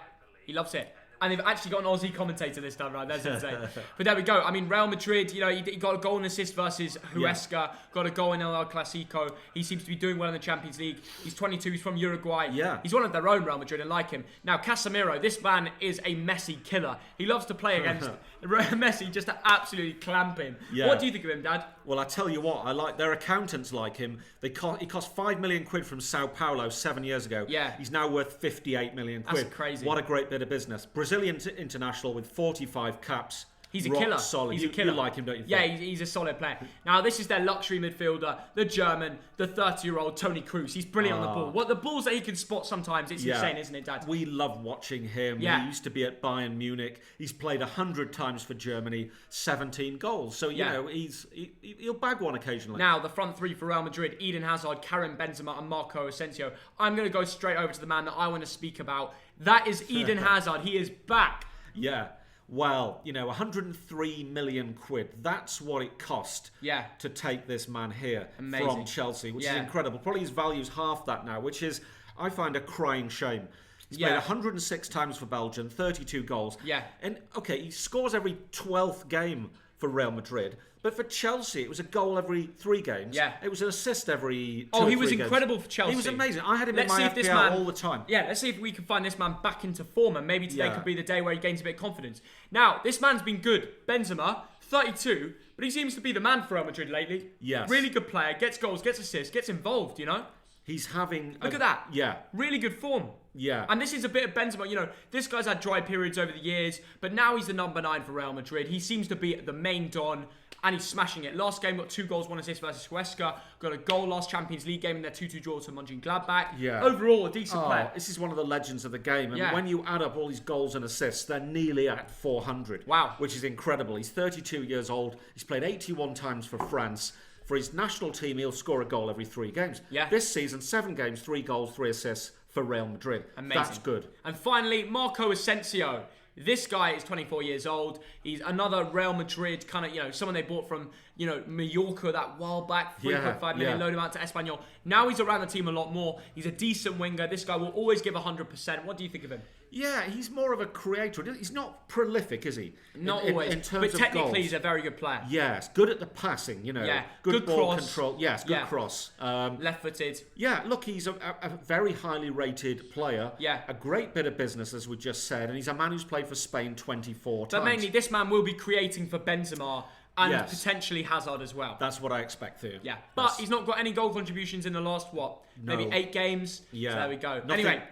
he loves it. And they've actually got an Aussie commentator this time around. That's insane. But there we go. I mean, Real Madrid, he got a goal and assist versus Huesca. Got a goal in El Clasico. He seems to be doing well in the Champions League. He's 22. He's from Uruguay. Yeah. He's one of their own, Real Madrid, and like him. Now, Casemiro, this man is a Messi killer. He loves to play against Messi just to absolutely clamp him. Yeah. What do you think of him, Dad? Well, I tell you what, I like their accountants like him. He cost 5 million quid from Sao Paulo 7 years ago. Yeah. He's now worth 58 million quid. That's crazy. What a great bit of business. Brazilian international with 45 caps. He's a Rock killer. Solid. He's a killer. You like him, don't you? Yeah, he's a solid player. Now, this is their luxury midfielder, the German, the 30-year-old Toni Kroos. He's brilliant on the ball. What the balls that he can spot sometimes, it's insane, isn't it, Dad? We love watching him. Yeah. He used to be at Bayern Munich. He's played 100 times for Germany, 17 goals. So, he'll bag one occasionally. Now, the front 3 for Real Madrid, Eden Hazard, Karim Benzema, and Marco Ascencio. I'm going to go straight over to the man that I want to speak about. That is Eden Hazard. He is back. Yeah. Well, 103 million quid. That's what it cost to take this man here from Chelsea, which is incredible. Probably his value's half that now, which is, I find, a crying shame. He's played 106 times for Belgium, 32 goals. Yeah. And, okay, he scores every 12th game for Real Madrid. But for Chelsea, it was a goal every 3 games. Yeah. It was an assist every 2 Oh, or he 3 was games. incredible for Chelsea. He was amazing. I had him in my FPL all the time. Yeah, let's see if we can find this man back into form, and maybe today could be the day where he gains a bit of confidence. Now, this man's been good. Benzema, 32, but he seems to be the man for Real Madrid lately. Yes. Really good player, gets goals, gets assists, gets involved, He's having... Look at that. Yeah. Really good form. Yeah. And this is a bit of Benzema. This guy's had dry periods over the years, but now he's the number 9 for Real Madrid. He seems to be the main don, and he's smashing it. Last game, got 2 goals, 1 assist versus Huesca. Got a goal last Champions League game in their 2-2 draw to Mönchengladbach. Yeah. Overall, a decent player. This is one of the legends of the game. And when you add up all these goals and assists, they're nearly at 400. Wow. Which is incredible. He's 32 years old. He's played 81 times for France. For his national team, he'll score a goal every 3 games. Yeah. This season, 7 games, 3 goals, 3 assists for Real Madrid. Amazing. That's good. And finally, Marco Ascencio. This guy is 24 years old. He's another Real Madrid kind of, someone they bought from, Mallorca that while back, 3.5 million, load him out to Espanyol. Now he's around the team a lot more. He's a decent winger. This guy will always give 100%. What do you think of him? Yeah, he's more of a creator. He's not prolific, is he? Not always. In terms but technically, of goals. He's a very good player. Yes, good at the passing, Yeah. Good ball cross. control. Yes, good cross. Left-footed. Yeah, look, he's a very highly rated player. Yeah. A great bit of business, as we just said. And he's a man who's played for Spain 24 times. But mainly, this man will be creating for Benzema And Yes. potentially Hazard as well. That's what I expect too. Yeah, but he's not got any goal contributions in the last, maybe 8 games? Yeah. So there we go.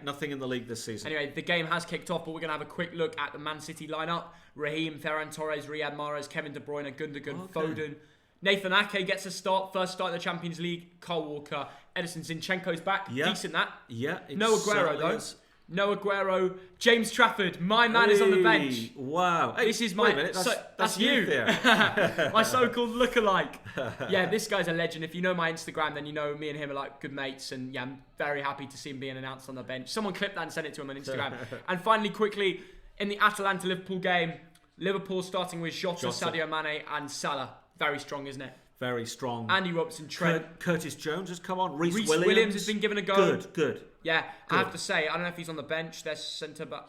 Nothing in the league this season. Anyway, the game has kicked off, but we're going to have a quick look at the Man City lineup. Raheem, Ferran Torres, Riyad Mahrez, Kevin De Bruyne, Gundogan, Foden. Nathan Ake gets a start, first start in the Champions League. Kyle Walker, Edison Zinchenko's back. Yeah. Decent that. Yeah. No Aguero though. No Aguero. James Trafford, my man, is on the bench. Wow. Hey, this is my... That's you. My so-called lookalike. Yeah, this guy's a legend. If you know my Instagram, then you know me and him are like good mates. And yeah, I'm very happy to see him being announced on the bench. Someone clipped that and sent it to him on Instagram. And finally, quickly, in the Atalanta-Liverpool game, Liverpool starting with Jota, Sadio Mane and Salah. Very strong, isn't it? Very strong. Andy Robertson, Trent. Curtis Jones has come on. Reece Williams has been given a go. Good. Yeah, I have to say, I don't know if he's on the bench. There's centre back.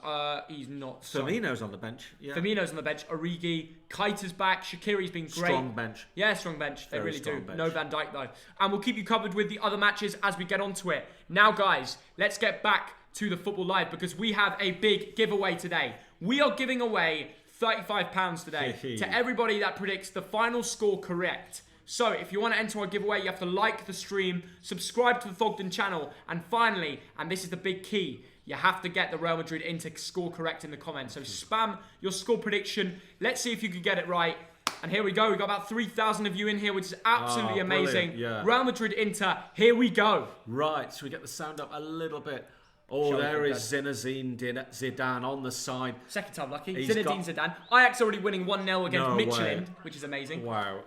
He's not. Firmino's on the bench. Yeah. Firmino's on the bench. Origi, Keita's back. Shaqiri's been great. Strong bench. Yeah, strong bench. They Very really do. bench. No Van Dijk though. And we'll keep you covered with the other matches as we get onto it. Now, guys, let's get back to the Football Live because we have a big giveaway today. We are giving away £35 today to everybody that predicts the final score correct. So if you want to enter our giveaway, you have to like the stream, subscribe to the Thogden channel, and finally, and this is the big key, you have to get the Real Madrid Inter score correct in the comments. So spam your score prediction. Let's see if you can get it right. And here we go. We've got about 3,000 of you in here, which is absolutely amazing. Yeah. Real Madrid Inter, here we go. Right, so we get the sound up a little bit. Oh, there is Zinedine Zidane on the side. Second time lucky. Zinedine Zidane. Ajax already winning 1-0 against Midtjylland, which is amazing. Wow.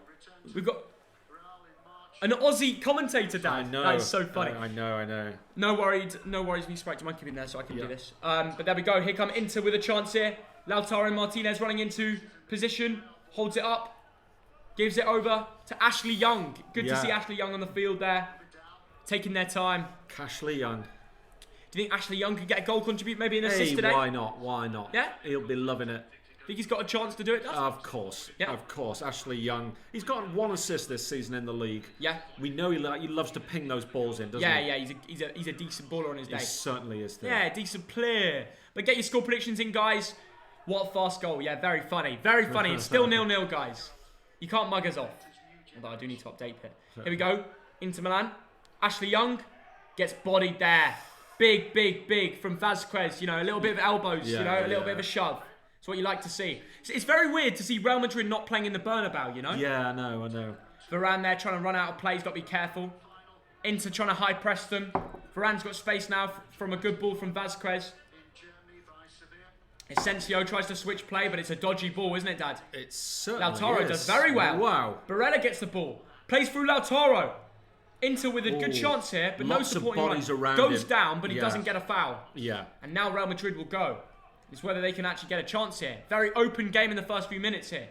We've got an Aussie commentator, Dad. I know. That is so funny. I know. No worries. We sprite to monkey in there, so I can do this. But there we go. Here come Inter with a chance here. Lautaro Martinez running into position, holds it up, gives it over to Ashley Young. Good to see Ashley Young on the field there, taking their time. Ashley Young. Do you think Ashley Young could get a goal contribute, maybe an assist today? Why not? Yeah? He'll be loving it. Think he's got a chance to do it, Dad? Of course. Ashley Young. He's got 1 assist this season in the league. Yeah. We know he loves to ping those balls in, doesn't he? Yeah. He's a decent baller on his day. He certainly is. Yeah, decent player. But get your score predictions in, guys. What a fast goal. Yeah, very funny. Very funny. It's still 0-0, guys. You can't mug us off. Although I do need to update it. Here we go. Inter Milan. Ashley Young gets bodied there. Big from Vazquez. You know, a little bit of elbows. A little bit of a shove. It's what you like to see. It's very weird to see Real Madrid not playing in the Bernabeu, you know? Yeah, I know. Varane there trying to run out of play. He's got to be careful. Inter trying to high press them. Varane's got space now from a good ball from Vazquez. Ascencio tries to switch play, but it's a dodgy ball, isn't it, Dad? It certainly Lautaro does very well. Wow. Barella gets the ball. Plays through Lautaro. Inter with a good chance here, but no supporting bodies around goes him. Down, but he doesn't get a foul. Yeah. And now Real Madrid will go. It's whether they can actually get a chance here. Very open game in the first few minutes here.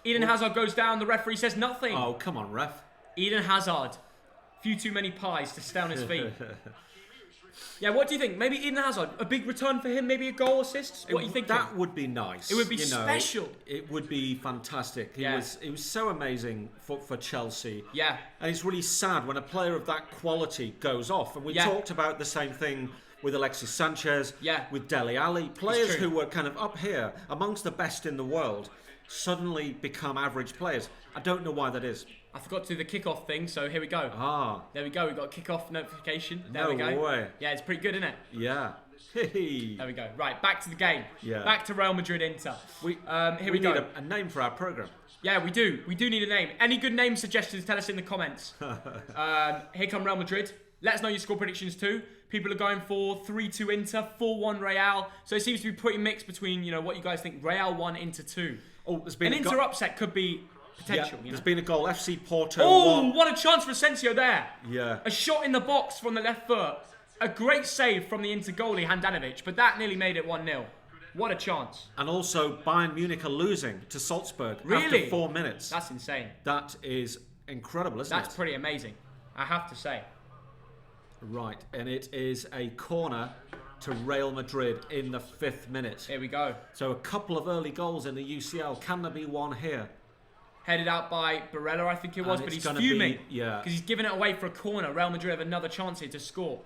Eden Hazard goes down. The referee says nothing. Oh, come on, ref. Eden Hazard. Few too many pies to stay on his feet. Yeah, what do you think? Maybe Eden Hazard, a big return for him, maybe a goal assist? What do you think? That would be nice. It would be special. It would be fantastic. He was so amazing for Chelsea. Yeah. And it's really sad when a player of that quality goes off. And we talked about the same thing with Alexis Sanchez, with Dele Alli. Players who were kind of up here, amongst the best in the world, suddenly become average players. I don't know why that is. I forgot to do the kickoff thing, so here we go. There we go. We've got a kickoff notification. There we go. No way. Yeah, it's pretty good, isn't it? Yeah. There we go. Right, back to the game. Yeah. Back to Real Madrid Inter. Here we go. Need a name for our programme. Yeah, we do. We do need a name. Any good name suggestions, tell us in the comments. Here come Real Madrid. Let us know your score predictions too. People are going for 3-2 Inter, 4-1 Real. So it seems to be pretty mixed between, what you guys think. Real 1, Inter 2. Oh, there's been an Inter upset could be potential. There's been a goal. FC Porto. What a chance for Ascencio there. Yeah. A shot in the box from the left foot. A great save from the Inter goalie, Handanovic. But that nearly made it 1-0. What a chance. And also, Bayern Munich are losing to Salzburg after 4 minutes. That's insane. That is incredible, isn't it? That's pretty amazing, I have to say. Right, and it is a corner to Real Madrid in the 5th minute. Here we go. So a couple of early goals in the UCL. Can there be one here? Headed out by Barella, I think it was, but he's fuming. Because he's giving it away for a corner. Real Madrid have another chance here to score.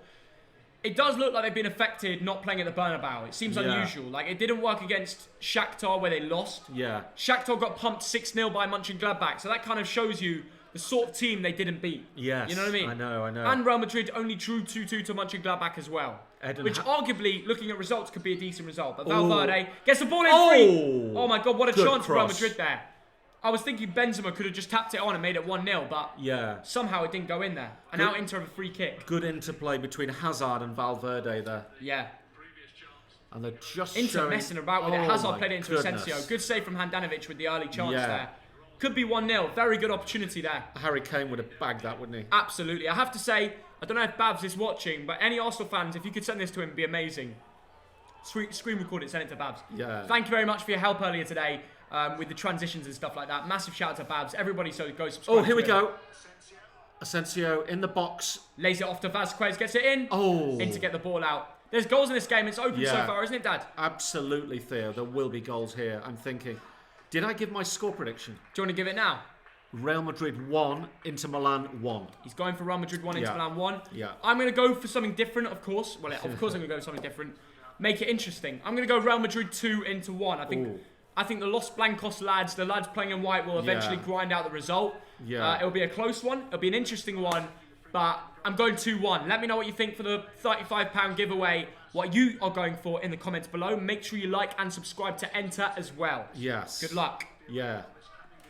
It does look like they've been affected not playing at the Bernabeu. It seems unusual. Like, it didn't work against Shakhtar where they lost. Yeah. Shakhtar got pumped 6-0 by Mönchengladbach, so that kind of shows you the sort of team they didn't beat. Yes. You know what I mean? I know. And Real Madrid only drew 2-2 to Mönchengladbach as well. Which arguably, looking at results, could be a decent result. But Valverde gets the ball in free. Oh my God, what a chance for Real Madrid there. I was thinking Benzema could have just tapped it on and made it 1-0, but somehow it didn't go in there. And now Inter have a free kick. Good interplay between Hazard and Valverde there. Yeah. And they're just Inter messing about with it. Hazard played it into Ascencio. Good save from Handanovic with the early chance there. Could be 1-0. Very good opportunity there. Harry Kane would have bagged that, wouldn't he? Absolutely. I have to say, I don't know if Babs is watching, but any Arsenal fans, if you could send this to him, it'd be amazing. Screen record it, send it to Babs. Yeah. Thank you very much for your help earlier today with the transitions and stuff like that. Massive shout out to Babs. Everybody, so go subscribe. Oh, here we go. Ascencio in the box. Lays it off to Vazquez, gets it in. Oh. In to get the ball out. There's goals in this game. It's open so far, isn't it, Dad? Absolutely, Theo. There will be goals here. I'm thinking. Did I give my score prediction? Do you want to give it now? Real Madrid 1, Inter Milan 1. He's going for Real Madrid 1, Inter Milan 1. Yeah. I'm going to go for something different, of course. Well, of course I'm going to go for something different. Make it interesting. I'm going to go Real Madrid 2, Inter 1. I think the Los Blancos lads, the lads playing in white, will eventually grind out the result. Yeah. It'll be a close one. It'll be an interesting one. But I'm going 2-1. Let me know what you think for the £35 giveaway. What you are going for in the comments below. Make sure you like and subscribe to enter as well. Yes. Good luck. Yeah.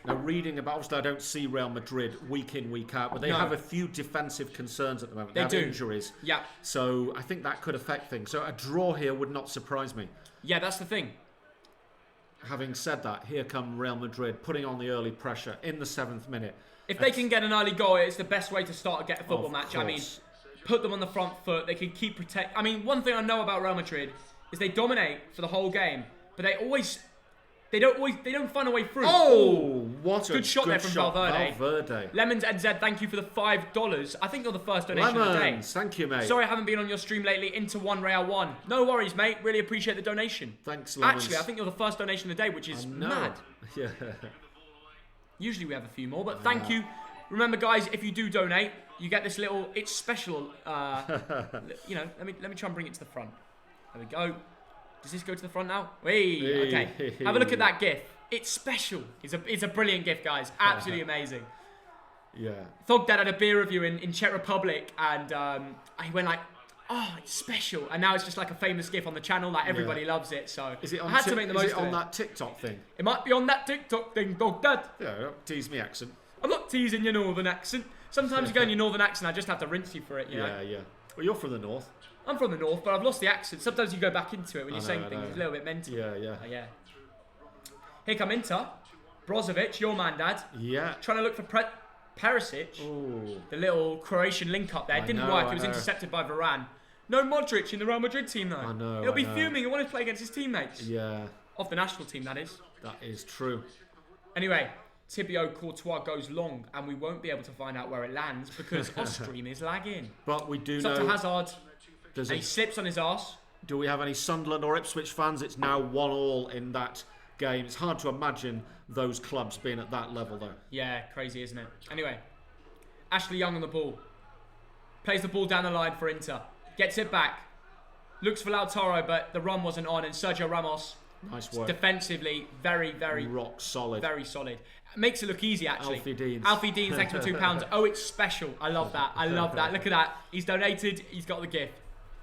Now, reading about, obviously, I don't see Real Madrid week in, week out, but they have a few defensive concerns at the moment. They have injuries. Yeah. So I think that could affect things. So a draw here would not surprise me. Yeah, that's the thing. Having said that, here come Real Madrid putting on the early pressure in the 7th minute. If they can get an early goal, it's the best way to start a football match. Course. I mean, put them on the front foot. They can keep protect. I mean, one thing I know about Real Madrid is they dominate for the whole game, but they don't find a way through. Oh, what a good shot there from Valverde. Lemons NZ, thank you for the $5. I think you're the first donation of the day. Thank you, mate. Sorry I haven't been on your stream lately. Inter 1, Real 1. No worries, mate. Really appreciate the donation. Thanks, Lemons. Actually, I think you're the first donation of the day, which is mad. Yeah. Usually we have a few more, but thank you. Remember, guys, if you do donate, you get this little. It's special. You know, let me try and bring it to the front. There we go. Does this go to the front now? Hey, okay. Have a look at that GIF. It's special. It's a brilliant GIF, guys. Absolutely amazing. Yeah. Thogdad had a beer review in Czech Republic, and he went like, "Oh, it's special," and now it's just like a famous GIF on the channel. Like everybody loves it. So I had to make the most of it. Is it on that TikTok thing? It might be on that TikTok thing, Thogdad. Yeah, don't tease me accent. I'm not teasing your northern accent. Sometimes you go in your northern accent, I just have to rinse you for it, you know? Yeah. Well, you're from the north. I'm from the north, but I've lost the accent. Sometimes you go back into it when you're saying things. It's a little bit mental. Yeah. Here come Inter. Brozovic, your man, Dad. Yeah. Trying to look for Perisic. Ooh. The little Croatian link-up there. It didn't work. It was intercepted by Varane. No Modric in the Real Madrid team, though. I know. He'll be fuming. He wanted to play against his teammates. Yeah. Of the national team, that is. That is true. Anyway, Tibio Courtois goes long, and we won't be able to find out where it lands because our stream is lagging. But we do it's know... up to Hazard, and he slips on his arse. Do we have any Sunderland or Ipswich fans? It's now 1-1 in that game. It's hard to imagine those clubs being at that level, though. Yeah, crazy, isn't it? Anyway, Ashley Young on the ball. Plays the ball down the line for Inter. Gets it back. Looks for Lautaro, but the run wasn't on, and Sergio Ramos... Nice work. Defensively, very, very... rock solid. Very solid. Makes it look easy, actually. Alfie Deans, Deans. thanks for £2. Oh, it's special. I love that. I love that. Look at that. He's donated. He's got the gift.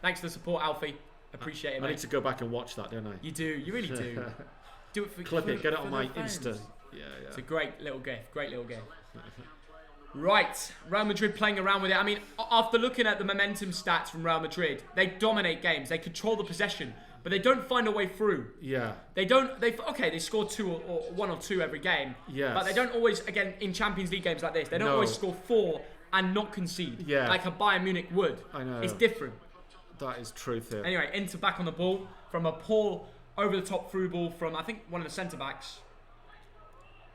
Thanks for the support, Alfie. Appreciate it, mate. I need to go back and watch that, don't I? You do. You really do. Do it for Clip it. Get it on my fans. Insta. Yeah. It's a great little gift. Great little gift. Right. Real Madrid playing around with it. I mean, after looking at the momentum stats from Real Madrid, they dominate games. They control the possession. But they don't find a way through. Yeah. They score 2 or 1 or 2 every game. Yes. But they don't always, again, in Champions League games like this, they don't always score 4 and not concede. Yeah. Like a Bayern Munich would. I know. It's different. That is truth here. Anyway, Inter back on the ball from a poor over-the-top through ball from, I think, one of the centre-backs.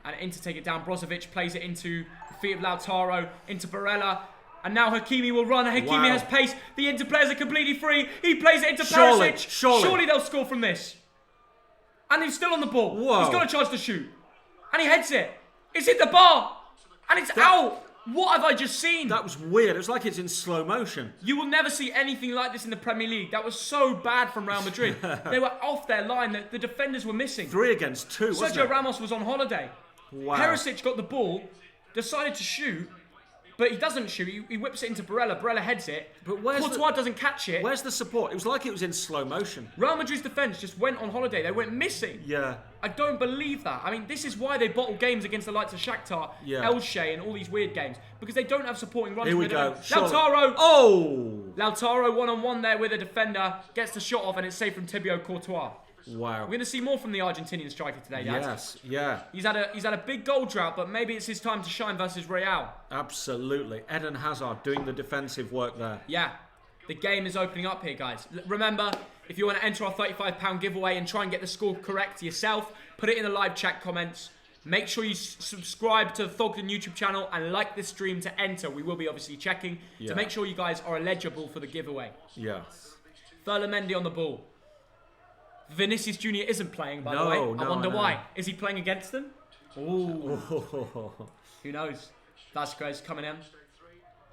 And Inter take it down. Brozovic plays it into the feet of Lautaro, into Barella. And now Hakimi will run. Hakimi has pace. The Inter players are completely free. He plays it into Perisic. Surely they'll score from this. And he's still on the ball. Whoa. He's got a chance to shoot. And he heads it. It's hit the bar. And it's out. What have I just seen? That was weird. It was like it's in slow motion. You will never see anything like this in the Premier League. That was so bad from Real Madrid. They were off their line. The defenders were missing. 3 against 2, wasn't Sergio it? Ramos was on holiday. Wow. Perisic got the ball, decided to shoot, but he doesn't shoot. He whips it into Barella. Barella heads it. But where's Courtois doesn't catch it. Where's the support? It was like it was in slow motion. Real Madrid's defence just went on holiday. They went missing. Yeah. I don't believe that. I mean, this is why they bottle games against the likes of Shakhtar, Elche, and all these weird games. Because they don't have supporting runners. Here we go. Lautaro! Oh! Lautaro one-on-one there with a defender. Gets the shot off and it's saved from Tibio Courtois. Wow. We're going to see more from the Argentinian striker today, Dad. Yes, yeah. He's had a big goal drought, but maybe it's his time to shine versus Real. Absolutely. Eden Hazard doing the defensive work there. Yeah. The game is opening up here, guys. Remember, if you want to enter our £35 giveaway and try and get the score correct yourself, put it in the live chat comments. Make sure you subscribe to the Thogden YouTube channel and like this stream to enter. We will be obviously checking to make sure you guys are eligible for the giveaway. Yes. Mendy on the ball. Vinicius Jr. isn't playing, by the way. I wonder why. Is he playing against them? Ooh. Who knows? Vazquez coming in.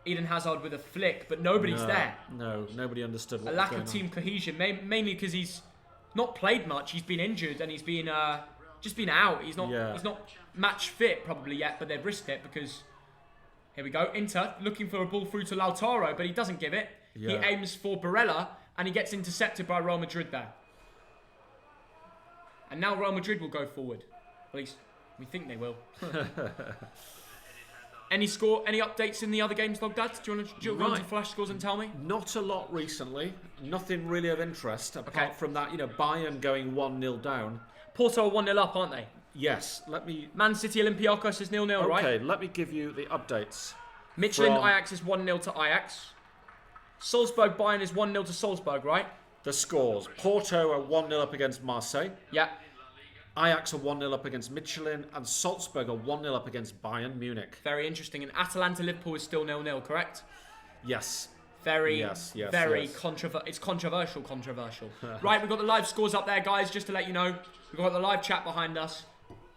Eden Hazard with a flick, but nobody's there. No, nobody understood what was going on. A lack of team cohesion, mainly because he's not played much. He's been injured and he's been just been out. He's not match fit probably yet, but they've risked it because here we go. Inter looking for a ball through to Lautaro, but he doesn't give it. He aims for Barella and he gets intercepted by Real Madrid there. And now Real Madrid will go forward. At least we think they will. Any updates in the other games, Dad? Do you want to run some flash scores and tell me? Not a lot recently. Nothing really of interest apart from that, Bayern going 1-0 down. Porto are 1-0 up, aren't they? Yes. Man City Olympiacos is 0-0, right? Okay, let me give you the updates. Michelin Ajax is 1-0 to Ajax. Salzburg Bayern is 1-0 to Salzburg, right? The scores. Porto are 1-0 up against Marseille. Yeah. Ajax are 1-0 up against Michelin. And Salzburg are 1-0 up against Bayern Munich. Very interesting. And Atalanta Liverpool is still 0-0, correct? Yes. Very controversial. It's controversial. Right, we've got the live scores up there, guys, just to let you know. We've got the live chat behind us.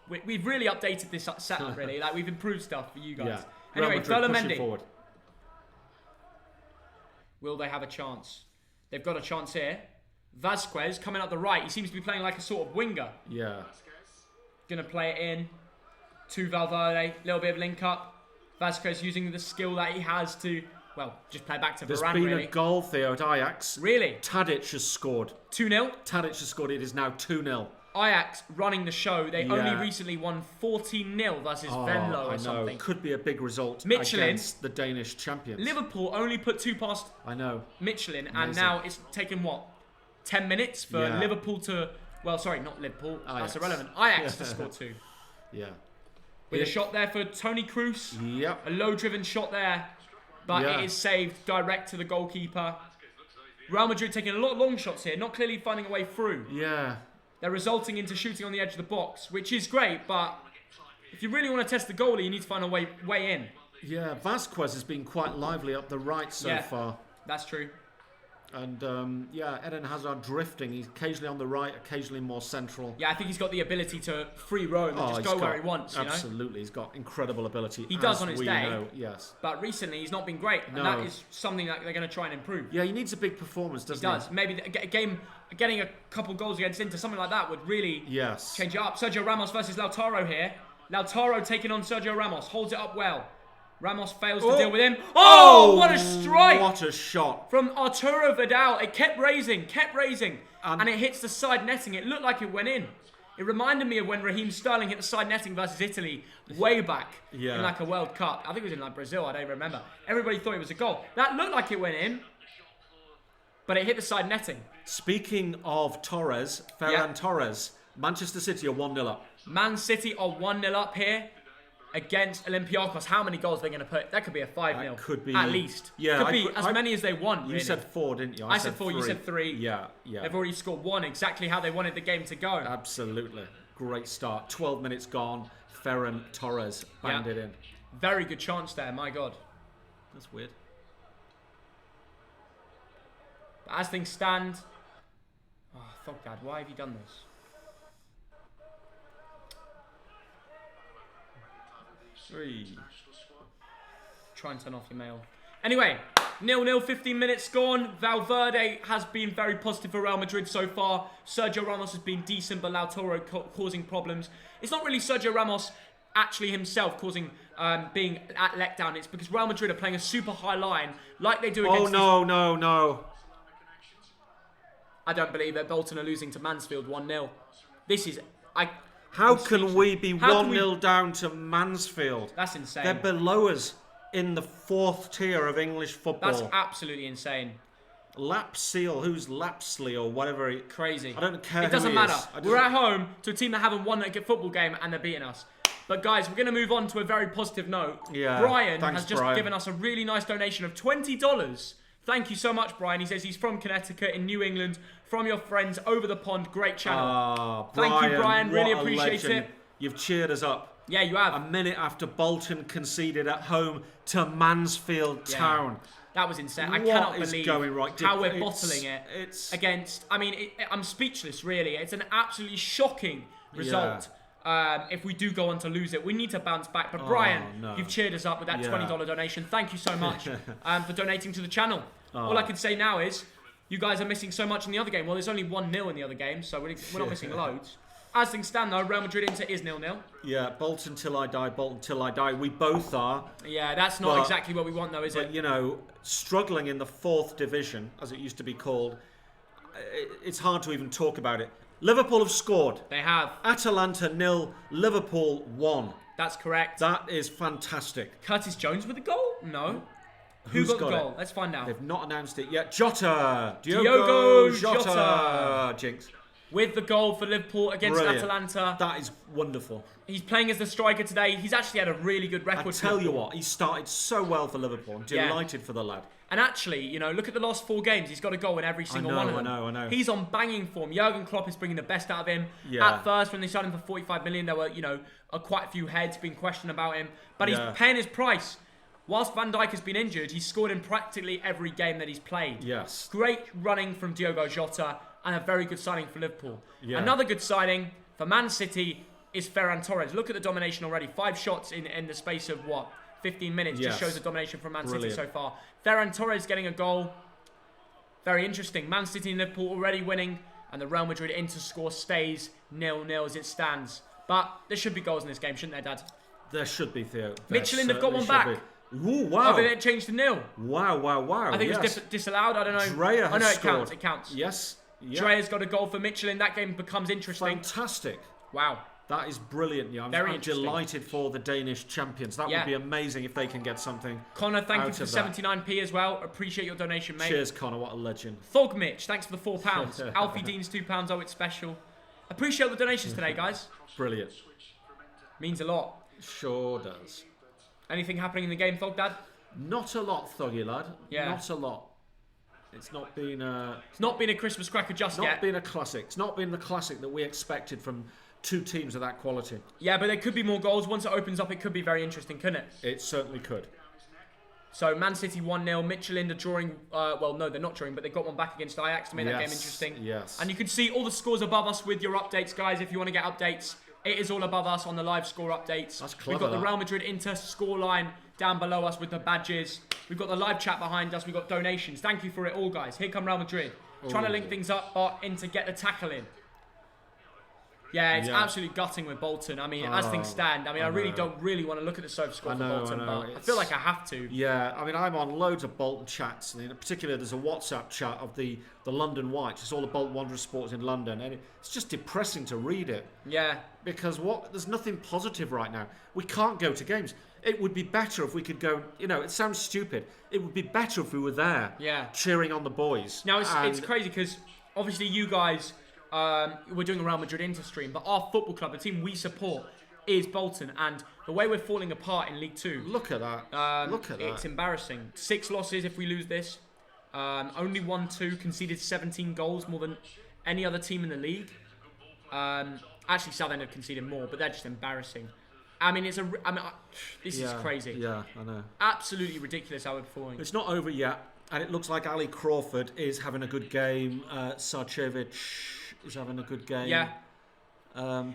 We've really updated this setup, really. We've improved stuff for you guys. Yeah. Anyway, Mendy. Forward. Will they have a chance? They've got a chance here. Vazquez coming up the right. He seems to be playing like a sort of winger. Yeah. Gonna play it in to Valverde. Little bit of link up. Vazquez using the skill that he has to, just play back to Varane, There's been a goal, Theo, at Ajax. Really? Tadic has scored. 2-0? Tadic has scored. It is now 2-0. Ajax running the show. They only recently won 14-0 versus Venlo or something. Could be a big result Michelin, against the Danish champions. Liverpool only put 2 past Michelin. Amazing. And now it's taken, 10 minutes for Liverpool to... Well, sorry, not Liverpool. Ajax. That's irrelevant. Ajax to score 2. Yeah. With a shot there for Toni Kroos. Yep. A low-driven shot there. But it is saved direct to the goalkeeper. Real Madrid taking a lot of long shots here. Not clearly finding a way through. Yeah. They're resulting into shooting on the edge of the box, which is great, but if you really want to test the goalie, you need to find a way in. Yeah, Vazquez has been quite lively up the right so far. That's true. And, Eden Hazard drifting. He's occasionally on the right, occasionally more central. Yeah, I think he's got the ability to free roam and just go where he wants, Absolutely. He's got incrediable ability. He does on his day. Know, yes. But recently, he's not been great. And that is something that they're going to try and improve. Yeah, he needs a big performance, doesn't he? He does. Maybe getting a couple goals against Inter, something like that would really change it up. Sergio Ramos versus Lautaro here. Lautaro taking on Sergio Ramos. Holds it up well. Ramos fails to deal with him. Oh, what a strike! What a shot. From Arturo Vidal. It kept raising. And it hits the side netting. It looked like it went in. It reminded me of when Raheem Sterling hit the side netting versus Italy way back in a World Cup. I think it was in Brazil, I don't remember. Everybody thought it was a goal. That looked like it went in, but it hit the side netting. Speaking of Torres, Ferran Torres, Manchester City are 1-0 up. Man City are 1-0 up here against Olympiacos. How many goals are they going to put? That could be a 5-0. Could be. At least. Yeah. Could be as many as they want, You really. said 4, didn't you? I said 4, you said 3. Yeah. They've already scored 1, exactly how they wanted the game to go. Absolutely. Great start. 12 minutes gone. Ferran Torres banged it in. Very good chance there, my God. That's weird. But as things stand... Oh, fuck, Dad, why have you done this? Try and turn off your mail. Anyway, 0-0, 15 minutes gone. Valverde has been very positive for Real Madrid so far. Sergio Ramos has been decent, but Lautaro causing problems. It's not really Sergio Ramos actually himself causing being at letdown. It's because Real Madrid are playing a super high line like they do against... Oh, no. I don't believe it. Bolton are losing to Mansfield 1-0. This is... How can we be 1-0 down to Mansfield? That's insane. They're below us in the 4th tier of English football. That's absolutely insane. Lapseel, who's Lapsley or whatever. Crazy. I don't care. It doesn't matter. We're at home to a team that haven't won a football game and they're beating us. But guys, we're going to move on to a very positive note. Yeah, Brian has just given us a really nice donation of $20. Thank you so much, Brian. He says he's from Connecticut in New England. From your friends over the pond. Great channel. Thank you, Brian. Really appreciate it. You've cheered us up. Yeah, you have. A minute after Bolton conceded at home to Mansfield Town. That was insane. I cannot believe how we're bottling it against... I mean, I'm speechless, really. It's an absolutely shocking result. If we do go on to lose it, we need to bounce back. But Brian, you've cheered us up with that $20 donation. Thank you so much for donating to the channel. All I can say now is you guys are missing so much in the other game. Well, there's only 1-0 in the other game, so we're not missing loads. As things stand, though, Real Madrid Inter is 0-0. Yeah, Bolton till I die, Bolton till I die. We both are. Yeah, that's not exactly what we want, though, is it? But, you know, struggling in the 4th division, as it used to be called, it's hard to even talk about it. Liverpool have scored. They have. Atalanta 0, Liverpool 1. That's correct. That is fantastic. Curtis Jones with a goal? No. Who got the goal? Let's find out. They've not announced it yet. Jota. Diogo Jota. Jinx. With the goal for Liverpool against Atalanta. That is wonderful. He's playing as the striker today. He's actually had a really good record. I tell you what, he started so well for Liverpool. I'm delighted for the lad. And actually, you know, look at the last 4 games. He's got a goal in every single one of them. I know. He's on banging form. Jurgen Klopp is bringing the best out of him. Yeah. At first, when they signed him for 45 million, there were, you know, quite a few heads being questioned about him. But he's paying his price. Whilst Van Dijk has been injured, he's scored in practically every game that he's played. Yes. Great running from Diogo Jota and a very good signing for Liverpool. Yeah. Another good signing for Man City is Ferran Torres. Look at the domination already. 5 shots in the space of, 15 minutes. Just shows the domination from Man City so far. Ferran Torres getting a goal. Very interesting. Man City and Liverpool already winning. And the Real Madrid Inter score stays 0-0 as it stands. But there should be goals in this game, shouldn't there, Dad? There should be, Theo. Michelin have got one back. Ooh, wow. Oh, but it changed to 0. Wow. I think it was disallowed. I don't know. Dreyer has scored. It counts. Yes. Yeah. Dreyer's got a goal for Michelin. That game becomes interesting. Fantastic. Wow. That is brilliant. Yeah, I'm delighted for the Danish champions. That would be amazing if they can get something. Connor, thank you for 79p as well. Appreciate your donation, mate. Cheers, Connor. What a legend. Thog Mitch, thanks for the £4. Alfie Dean's £2. Oh, it's special. Appreciate the donations today, guys. Brilliant. Means a lot. Sure does. Anything happening in the game, Thog Dad? Not a lot, Thoggy lad. Yeah. Not a lot. It's not been a... It's not been a Christmas cracker just yet. It's not been a classic. It's not been the classic that we expected from 2 teams of that quality. Yeah, but there could be more goals. Once it opens up, it could be very interesting, couldn't it? It certainly could. So, Man City 1-0. Michelin are drawing... well, no, they're not drawing, but they've got one back against Ajax to make that game interesting. Yes. And you can see all the scores above us with your updates, guys, if you want to get updates. It is all above us on the live score updates. That's clever. We've got the Real Madrid Inter scoreline down below us with the badges. We've got the live chat behind us. We've got donations. Thank you for it all, guys. Here come Real Madrid. Trying to link things up, but Inter get the tackle in. Yeah, it's absolutely gutting with Bolton. I mean, as things stand, I really don't want to look at the sofa score for Bolton, but I feel like I have to. Yeah, I mean, I'm on loads of Bolton chats. And in particular, there's a WhatsApp chat of the London Whites. It's all the Bolton Wanderers supporters in London. And it's just depressing to read it. Yeah. Because there's nothing positive right now. We can't go to games. It would be better if we could go, it sounds stupid. It would be better if we were there cheering on the boys. Now, it's crazy because obviously you guys... we're doing a Real Madrid Inter stream, but our football club, the team we support, is Bolton, and the way we're falling apart in League 2. Look at that. It's embarrassing. 6 losses if we lose this. Only 1-2, conceded 17 goals, more than any other team in the league. Actually, Southend have conceded more, but they're just embarrassing. I mean, this is crazy. Yeah, I know. Absolutely ridiculous how we're performing. It's not over yet, and it looks like Ali Crawford is having a good game. Sarcevic is having a good game. Yeah.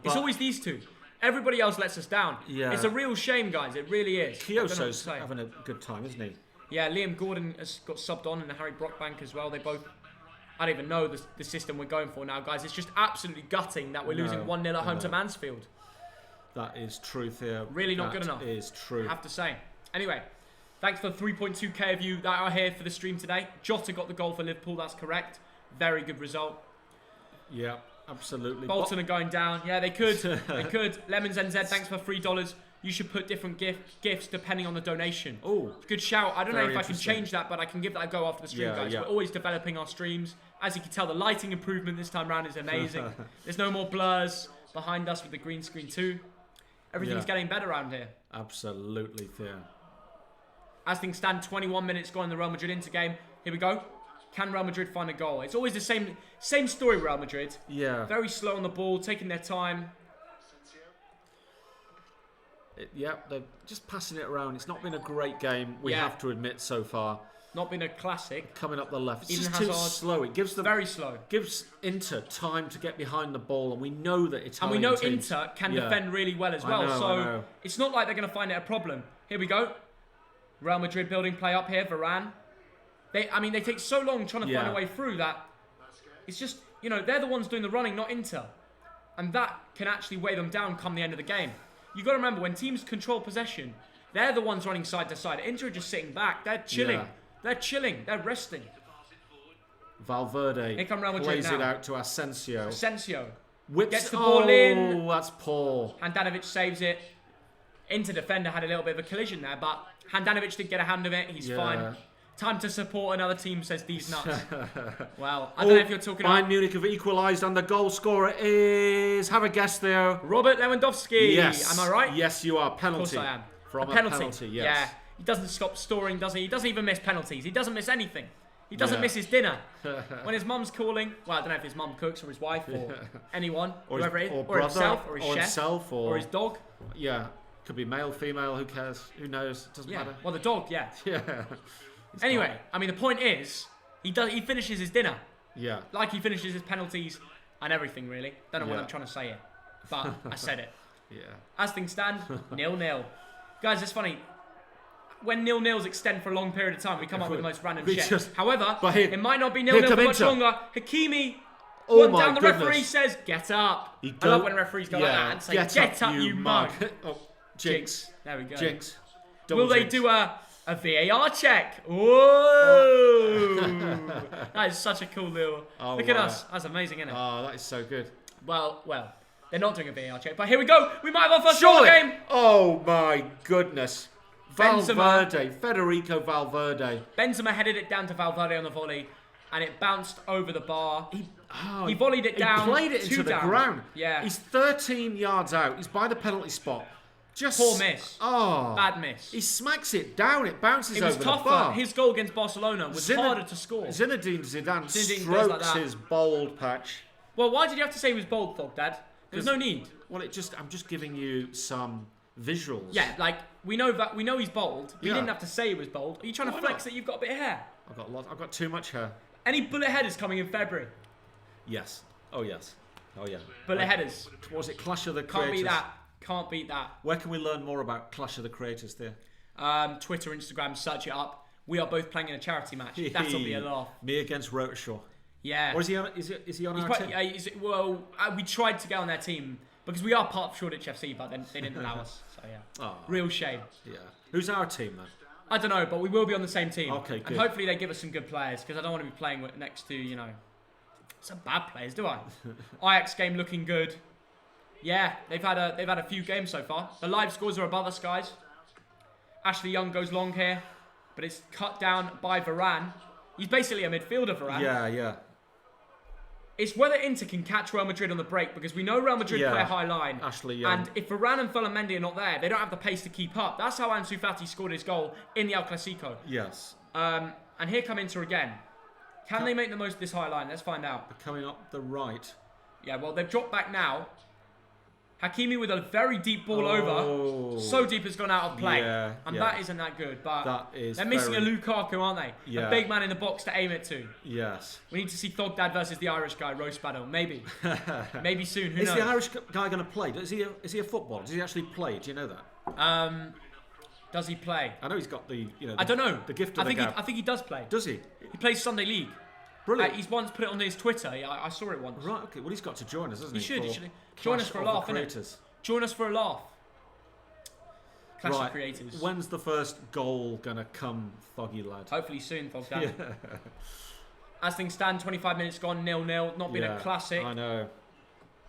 It's always these two. Everybody else lets us down. Yeah. It's a real shame, guys. It really is. I don't know what to Kioso's say. having a good time, isn't he? Yeah, Liam Gordon has got subbed on and Harry Brockbank as well. They both... I don't even know the system we're going for now, guys. It's just absolutely gutting that we're losing 1-0 at home to Mansfield. That is truth here. Really not good enough. That is true. I have to say. Anyway, thanks for the 3.2k of you that are here for the stream today. Jota got the goal for Liverpool. That's correct. Very good result. Yeah, absolutely. Bolton are going down. Yeah, they could. They could. Lemons NZ, thanks for $3. You should put different gifts depending on the donation. Oh, good shout. I don't know if I can interesting. change that, but I can give that a go after the stream, guys. Yeah. We're always developing our streams. As you can tell, the lighting improvement this time around is amazing. There's no more blurs behind us with the green screen too. Everything's getting better around here. Absolutely, Theo. As things stand, 21 minutes gone in the Real Madrid Inter game. Here we go. Can Real Madrid find a goal? It's always the same story, Real Madrid. Yeah. Very slow on the ball, taking their time. They're just passing it around. It's not been a great game, we have to admit, so far. Not been a classic. Coming up the left. It's Even just too Hazard, slow. It gives them very slow. Gives Inter time to get behind the ball, and we know that Italian And we know teams, Inter can defend really well as well. I know. It's not like they're going to find it a problem. Here we go. Real Madrid building play up here. Varane. They take so long trying to find a way through that. It's just, they're the ones doing the running, not Inter. And that can actually weigh them down come the end of the game. You've got to remember, when teams control possession, they're the ones running side to side. Inter are just sitting back. They're chilling. Yeah. They're chilling. They're resting. Valverde Here come Real Madrid plays now. it out to Ascencio. Ascencio Whips, gets the ball in. Oh, that's poor. Handanovic saves it. Inter defender had a little bit of a collision there, but Handanovic did get a hand of it. He's fine. Time to support another team, says these nuts. Well, I don't know if you're talking about... Bayern Munich have equalised, and the goal scorer is... Have a guess there. Robert Lewandowski. Yes. Am I right? Yes, you are. Penalty. Of course I am. From a penalty. Yes. Yeah. He doesn't stop scoring, does he? He doesn't even miss penalties. He doesn't miss anything. He doesn't miss his dinner. When his mum's calling, well, I don't know if his mum cooks or his wife or anyone, or whoever it is, or himself, or his chef, or his dog. Yeah. Could be male, female, who cares? Who knows? Doesn't matter. Well, the dog, yeah. Yeah. Anyway, the point is, he finishes his dinner. Yeah. Like he finishes his penalties and everything, really. Don't know what I'm trying to say here, but I said it. Yeah. As things stand, 0-0. Guys, it's funny. When 0-0s extend for a long period of time, we come up with the most random shit. However, it might not be 0-0 for much longer. Hakimi, down the referee says, get up. I love when referees go like that and say, get up, you mug. Jinx. There we go. Jinx. Will they do a VAR check? Whoa! That is such a cool little... Look at us. That's amazing, isn't it? Oh, that is so good. Well, they're not doing a VAR check, but here we go. We might have our first goal game. Oh, my goodness. Benzema. Federico Valverde. Benzema headed it down to Valverde on the volley, and it bounced over the bar. He volleyed it down. He played it into the ground. Yeah. He's 13 yards out. He's by the penalty spot. Just poor miss. Oh. Bad miss. He smacks it down. It bounces over the bar. It was tougher. His goal against Barcelona was harder to score. Zinedine Zidane strokes his bald patch. Well, why did you have to say he was bald, though, Dad? There's no need. Well, I'm just giving you some visuals. Yeah, like we know he's bald. But you didn't have to say he was bald. Are you trying to flex that you've got a bit of hair? I've got too much hair. Any bullet headers coming in February? Yes. Oh yes. Oh yeah. Bullet headers. Was it Clash of the Creators? Can't beat that. Where can we learn more about Clash of the Creators there? Twitter, Instagram, search it up. We are both playing in a charity match. That'll be a laugh. Me against Rotashaw. Yeah. Or is he on our team? We tried to get on their team because we are part of Shoreditch FC, but then they didn't allow us. So yeah. Oh. Real shame. Yeah. Who's our team then? I don't know, but we will be on the same team. Okay, good. And hopefully they give us some good players because I don't want to be playing next to, some bad players, do I? Ajax game looking good. Yeah, they've had a few games so far. The live scores are above us, guys. Ashley Young goes long here, but it's cut down by Varane. He's basically a midfielder, Varane. Yeah. It's whether Inter can catch Real Madrid on the break because we know Real Madrid play a high line. Ashley Young. And if Varane and Mendy are not there, they don't have the pace to keep up. That's how Ansu Fati scored his goal in the El Clasico. Yes. And here come Inter again. Can they make the most of this high line? Let's find out. Coming up the right. Yeah, well, they've dropped back now. Hakimi with a very deep ball over. So deep it's gone out of play. And that isn't that good. But they're missing a Lukaku, aren't they? Yeah. A big man in the box to aim it to. Yes. We need to see Thogdad versus the Irish guy roast battle. Maybe. Maybe soon. Who knows? Is the Irish guy going to play? Is he a footballer? Does he actually play? Do you know that? Does he play? I know he's got the I don't know. The gift of the gab. I think he does play. Does he? He plays Sunday League. Brilliant. He's once put it on his Twitter. I saw it once. Right. Okay. Well, he's got to join us, hasn't he? He should. Join us for a laugh, innit? Join us for a laugh. Clash of Creators. When's the first goal gonna come, Thoggy lad? Hopefully soon, Thogdad. As things stand, 25 minutes gone, 0-0. Not been a classic. I know.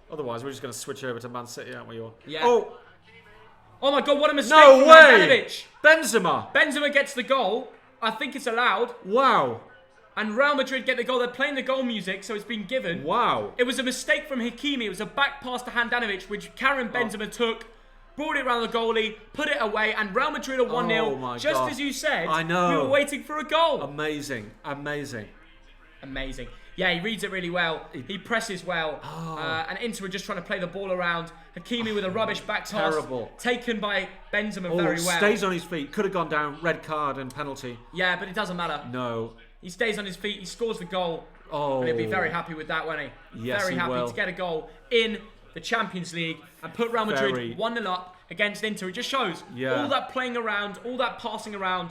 Otherwise, we're just gonna switch over to Man City, aren't we? Yeah. Oh my God! What a mistake! No from way! Benzema. Benzema gets the goal. I think it's allowed. Wow. And Real Madrid get the goal. They're playing the goal music, so it's been given. Wow. It was a mistake from Hakimi. It was a back pass to Handanovic, which Karim Benzema took, brought it around the goalie, put it away, and Real Madrid are 1-0. Just as you said, I know. We were waiting for a goal. Amazing. Yeah, he reads it really well. He presses well. And Inter are just trying to play the ball around. Hakimi with a rubbish back toss. Terrible. Taken by Benzema very well. Stays on his feet. Could have gone down. Red card and penalty. Yeah, but it doesn't matter. No. He stays on his feet. He scores the goal. Oh. And he'll be very happy with that, won't he? Yes, very happy will. to get a goal in the Champions League and put Real Madrid 1-0 up against Inter. It just shows all that playing around, all that passing around.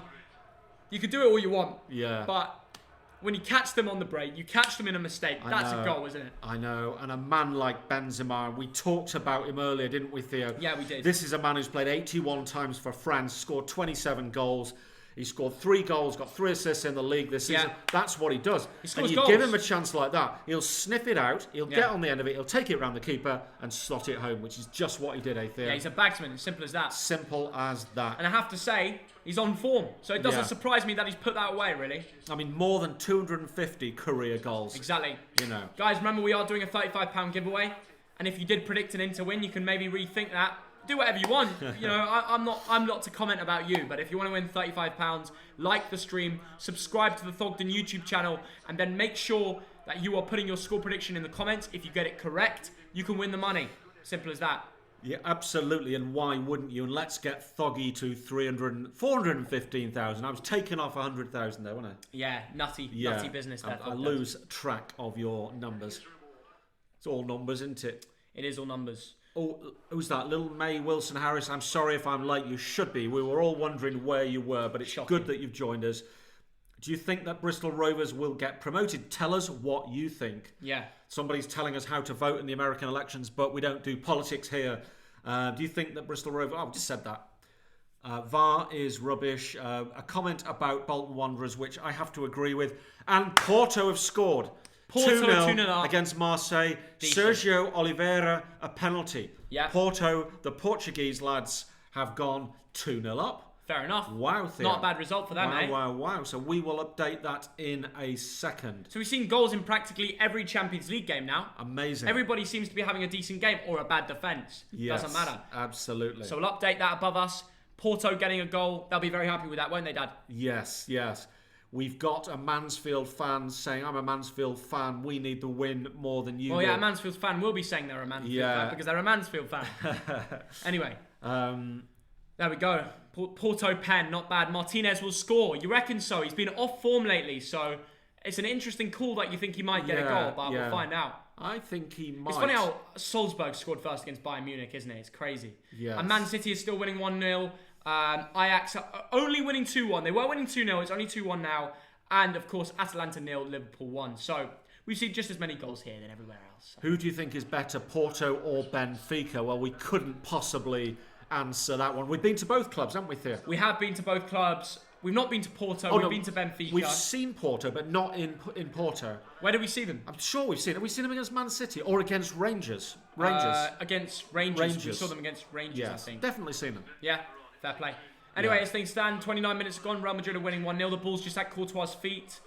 You could do it all you want. Yeah. But when you catch them on the break, you catch them in a mistake. That's a goal, isn't it? I know. And a man like Benzema, we talked about him earlier, didn't we, Theo? Yeah, we did. This is a man who's played 81 times for France, scored 27 goals. He scored 3 goals, got 3 assists in the league this season. That's what he does. He scores and you goals. give him a chance like that, he'll sniff it out, he'll get on the end of it, he'll take it around the keeper and slot it home, which is just what he did, Theo. Yeah, he's a bagsman. As simple as that. Simple as that. And I have to say, he's on form. So it doesn't surprise me that he's put that away, really. I mean, more than 250 career goals. Exactly. You know. Guys, remember we are doing a £35 giveaway. And if you did predict an Inter win, you can maybe rethink that. Do whatever you want. You know, I'm not to comment about you, but if you want to win £35, like the stream, subscribe to the Thogden YouTube channel, and then make sure that you are putting your score prediction in the comments. If you get it correct, you can win the money. Simple as that. Yeah, absolutely. And why wouldn't you? And let's get Thoggy to 415,000. I was taking off 100,000 there, wasn't I? Yeah, nutty business there. I lose track of your numbers. It's all numbers, isn't it? It is all numbers. Oh, who's that? Little May Wilson Harris. I'm sorry if I'm late. You should be. We were all wondering where you were, but it's good that you've joined us. Do you think that Bristol Rovers will get promoted? Tell us what you think. Yeah. Somebody's telling us how to vote in the American elections, but we don't do politics here. Do you think that Bristol Rovers... Oh, I just said that. VAR is rubbish. A comment about Bolton Wanderers, which I have to agree with. And Porto have scored. Porto 2-0 against Marseille. Decent. Sergio Oliveira, a penalty. Yeah. Porto, the Portuguese lads, have gone 2-0 up. Fair enough. Wow, Theo. Not a bad result for them, eh? Wow. So we will update that in a second. So we've seen goals in practically every Champions League game now. Amazing. Everybody seems to be having a decent game or a bad defence. Yes, doesn't matter. Absolutely. So we'll update that above us. Porto getting a goal. They'll be very happy with that, won't they, Dad? Yes. We've got a Mansfield fan saying, I'm a Mansfield fan, we need the win more than you do. Yeah, a Mansfield fan will be saying they're a Mansfield fan because they're a Mansfield fan. Anyway, there we go. Porto pen, not bad. Martinez will score. You reckon so? He's been off form lately, so it's an interesting call that you think he might get a goal, but we'll find out. I think he might. It's funny how Salzburg scored first against Bayern Munich, isn't it? It's crazy. Yes. And Man City is still winning 1-0. Ajax are only winning 2-1. They were winning 2-0. It's only 2-1 now. And, of course, Atalanta 0, Liverpool 1. So, we've seen just as many goals here than everywhere else. Who do you think is better, Porto or Benfica? Well, we couldn't possibly answer that one. We've been to both clubs, haven't we, Theo? We have been to both clubs. We've not been to Porto. We've been to Benfica. We've seen Porto, but not in Porto. Where did we see them? I'm sure we've seen them. We've seen them against Man City or against Rangers. Against Rangers. We saw them against Rangers, I think. Definitely seen them. Yeah, fair play. Anyway, as things stand, 29 minutes gone. Real Madrid are winning 1-0. The ball's just at Courtois' feet.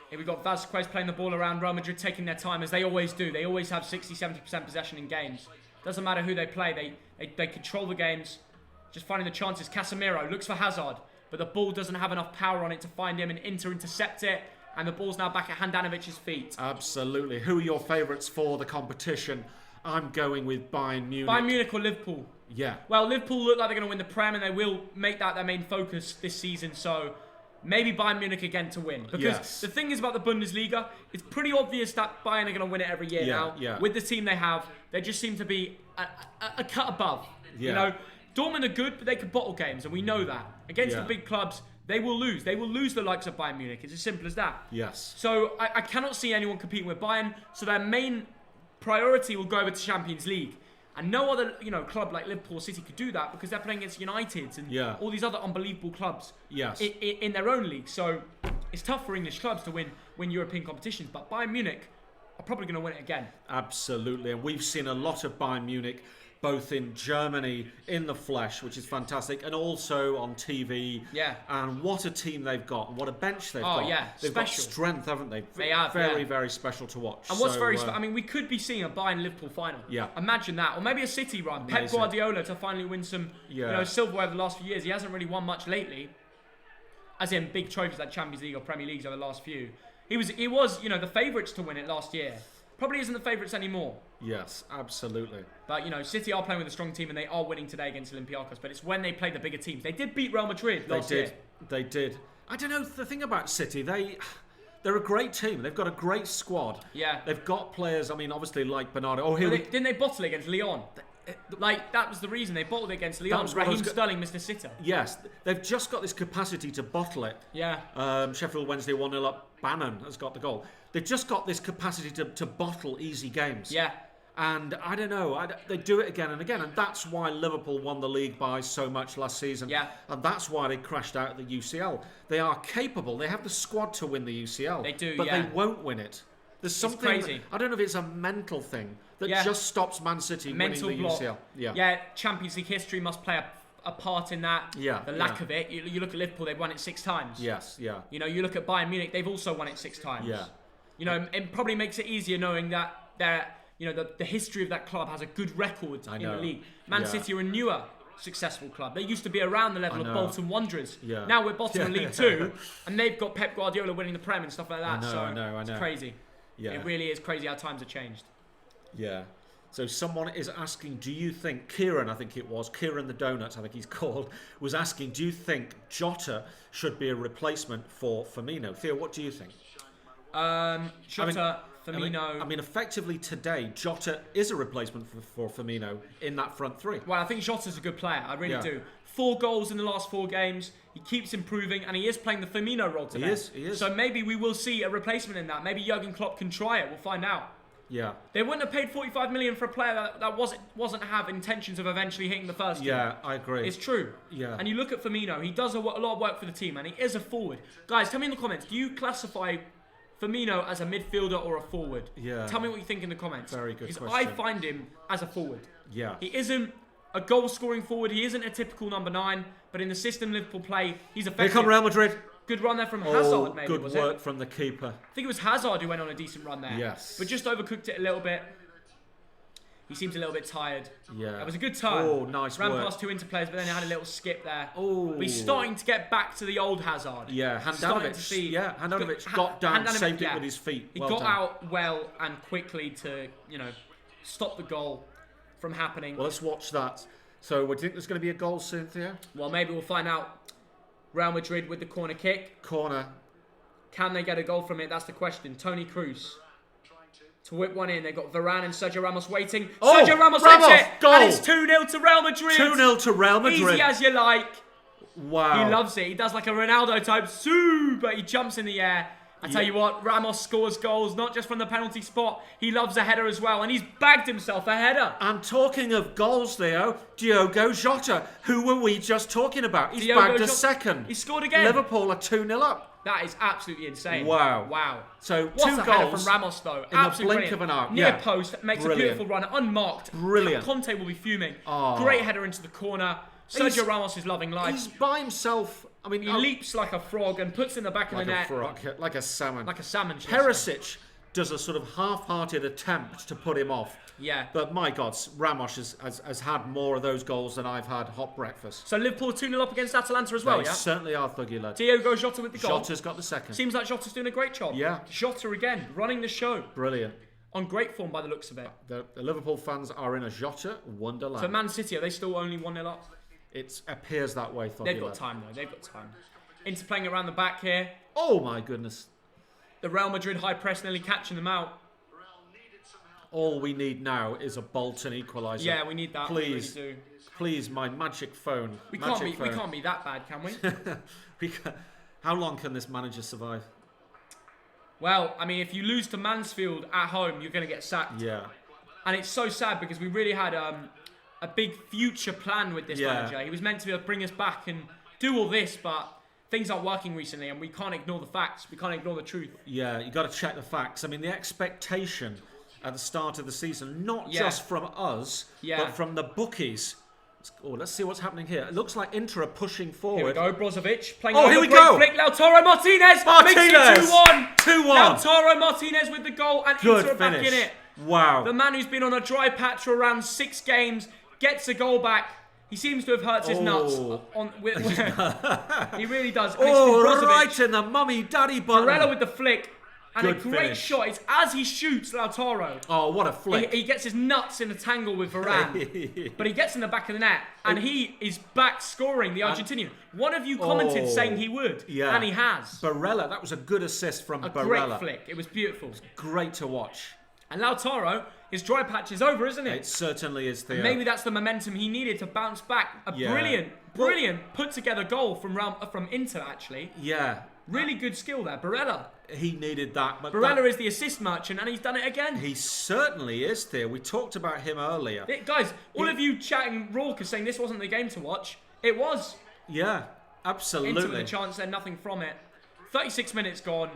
Here we've got Vazquez playing the ball around. Real Madrid taking their time, as they always do. They always have 60-70% possession in games. Doesn't matter who they play. They control the games. Just finding the chances. Casemiro looks for Hazard, but the ball doesn't have enough power on it to find him, and Inter intercept it. And the ball's now back at Handanovic's feet. Absolutely. Who are your favourites for the competition? I'm going with Bayern Munich. Bayern Munich or Liverpool? Yeah. Well, Liverpool look like they're going to win the Prem, and they will make that their main focus this season. So maybe Bayern Munich again to win. Because the thing is about the Bundesliga, it's pretty obvious that Bayern are going to win it every year now. Yeah. With the team they have, they just seem to be a cut above. Yeah. You know, Dortmund are good, but they can bottle games, and we know that. Against the big clubs, they will lose. They will lose the likes of Bayern Munich. It's as simple as that. Yes. So I cannot see anyone competing with Bayern. So their main priority will go over to Champions League. And no other, club like Liverpool or City could do that because they're playing against United and all these other unbelievable clubs in their own league. So it's tough for English clubs to win European competitions. But Bayern Munich are probably going to win it again. Absolutely. And we've seen a lot of Bayern Munich, both in Germany, in the flesh, which is fantastic, and also on TV. Yeah. And what a team they've got, and what a bench they've got. Oh, yeah. They've special. got strength, haven't they? They have, Very, very special to watch. And what's I mean, we could be seeing a Bayern-Liverpool final. Yeah. Imagine that. Or maybe a City run. Amazing. Pep Guardiola to finally win some silverware over the last few years. He hasn't really won much lately. As in big trophies like Champions League or Premier Leagues over the last few. He was the favourites to win it last year. Probably isn't the favourites anymore. Yes, absolutely. But, City are playing with a strong team and they are winning today against Olympiacos. But it's when they play the bigger teams. They did beat Real Madrid last year. They did. I don't know, the thing about City, they're a great team. They've got a great squad. Yeah. They've got players, I mean, obviously like Bernardo. Didn't they bottle against Lyon? That was the reason they bottled against Lyon. Raheem Sterling missed a sitter. Yes, they've just got this capacity to bottle it. Yeah. Sheffield Wednesday 1-0 up. Bannon has got the goal. They've just got this capacity to bottle easy games. Yeah. And I don't know, they do it again and again. And that's why Liverpool won the league by so much last season. Yeah. And that's why they crashed out at the UCL. They are capable. They have the squad to win the UCL. They do, but they won't win it. There's something, it's crazy. I don't know if it's a mental thing that just stops Man City winning the UCL. Yeah, Champions League history must play a part in that. Yeah, the lack of it. You look at Liverpool; they've won it 6 times. Yes, yeah. You look at Bayern Munich; they've also won it 6 times. Yeah. It probably makes it easier knowing that the history of that club has a good record in the league. Man City are a newer, successful club. They used to be around the level of Bolton Wanderers. Yeah. Now we're bottom of League 2, and they've got Pep Guardiola winning the Prem and stuff like that. I know. It's crazy. Yeah. It really is crazy how times have changed. Yeah. So someone is asking, do you think, Kieran the Donuts, I think he's called, was asking, do you think Jota should be a replacement for Firmino? Theo, what do you think? Jota, Firmino... I mean, effectively today, Jota is a replacement for Firmino in that front three. Well, I think Jota's a good player. I really do. 4 goals in the last 4 games. He keeps improving, and he is playing the Firmino role today. He is. So maybe we will see a replacement in that. Maybe Jurgen Klopp can try it. We'll find out. Yeah. They wouldn't have paid 45 million for a player that wasn't have intentions of eventually hitting the first team. Yeah, I agree. It's true. Yeah. And you look at Firmino, he does a lot of work for the team, and he is a forward. Guys, tell me in the comments, do you classify Firmino as a midfielder or a forward? Yeah. Tell me what you think in the comments. Very good question. Because I find him as a forward. Yeah. He isn't a goal-scoring forward. He isn't a typical number 9. But in the system Liverpool play, he's effective. Here come Real Madrid. Good run there from Hazard, maybe, good was work it? from the keeper. I think it was Hazard who went on a decent run there. Yes. But just overcooked it a little bit. He seems a little bit tired. Yeah. It was a good turn. Oh, nice Ran work. past 2 Inter players, but then he had a little skip there. Oh. But he's starting to get back to the old Hazard. Yeah, Handanovic got down, saved it with his feet. He got out well and quickly to, stop the goal from happening. Well, let's watch that. So, do you think there's going to be a goal soon, Theo? Well, maybe we'll find out. Real Madrid with the corner kick. Corner. Can they get a goal from it? That's the question. Toni Kroos to whip one in. They've got Varane and Sergio Ramos waiting. Sergio Ramos hits it! Goal. And it's 2-0 to Real Madrid. 2-0 to Real Madrid. Easy as you like. Wow. He loves it. He does like a Ronaldo type, but he jumps in the air. I tell you what, Ramos scores goals, not just from the penalty spot. He loves a header as well, and he's bagged himself a header. And talking of goals, Theo, Diogo Jota, who were we just talking about? He's bagged a second. He scored again. Liverpool are 2-0 up. That is absolutely insane. Wow. So what's 2 a goals header from Ramos, though? In absolutely the blink of an eye. Near post, makes a beautiful run, unmarked. Brilliant. Conte will be fuming. Oh. Great header into the corner. Sergio Ramos is loving life. He's by himself. I mean, he leaps like a frog and puts in the back of the net. Like a salmon. Like a salmon. Perisic does a sort of half-hearted attempt to put him off. Yeah. But my God, Ramos has had more of those goals than I've had hot breakfast. So Liverpool 2-0 up against Atalanta as well, They certainly are, Thuggy lad. Diogo Jota with the goal. Jota's got the second. Seems like Jota's doing a great job. Yeah. Jota again, running the show. Brilliant. on great form by the looks of it. The Liverpool fans are in a Jota wonderland. So Man City, are they still only 1-0 up? It appears that way. They've got time though. They've got time. Inter playing around the back here. Oh my goodness! The Real Madrid high press nearly catching them out. All we need now is a Bolton equaliser. Yeah, we need that. Please, we really do. please, my magic phone. We can't be that bad, can we? How long can this manager survive? Well, I mean, if you lose to Mansfield at home, you're going to get sacked. Yeah. And it's so sad because we really had a big future plan with this manager. He was meant to bring us back and do all this, but things aren't working recently, and we can't ignore the facts. We can't ignore the truth. Yeah, you got to check the facts. I mean, the expectation at the start of the season, not just from us, but from the bookies. Let's see what's happening here. It looks like Inter are pushing forward. Here we go, Brozovic playing. Here we go. Flick. Lautaro Martinez makes it 2-1. 2-1. Lautaro Martinez with the goal, and Inter are back in it. Wow. The man who's been on a dry patch for around 6 games gets a goal back. He seems to have hurt his nuts. He really does. And right in the mummy-daddy button. Barella with the flick. And a great shot. It's as he shoots Lautaro. Oh, what a flick. He gets his nuts in a tangle with Varane. But he gets in the back of the net. And he is back scoring, the Argentinian. One of you commented saying he would. Yeah. And he has. Barella, that was a good assist from Barella. A great flick. It was beautiful. It was great to watch. And Lautaro, his dry patch is over, isn't it? It certainly is, Theo. And maybe that's the momentum he needed to bounce back. A brilliant put-together goal from Inter, actually. Yeah. Really good skill there. Barella. He needed that. But Barella is the assist merchant, and he's done it again. He certainly is, Theo. We talked about him earlier. Guys, all of you chatting raucous saying this wasn't the game to watch. It was. Yeah, absolutely. Inter with a chance there, nothing from it. 36 minutes gone,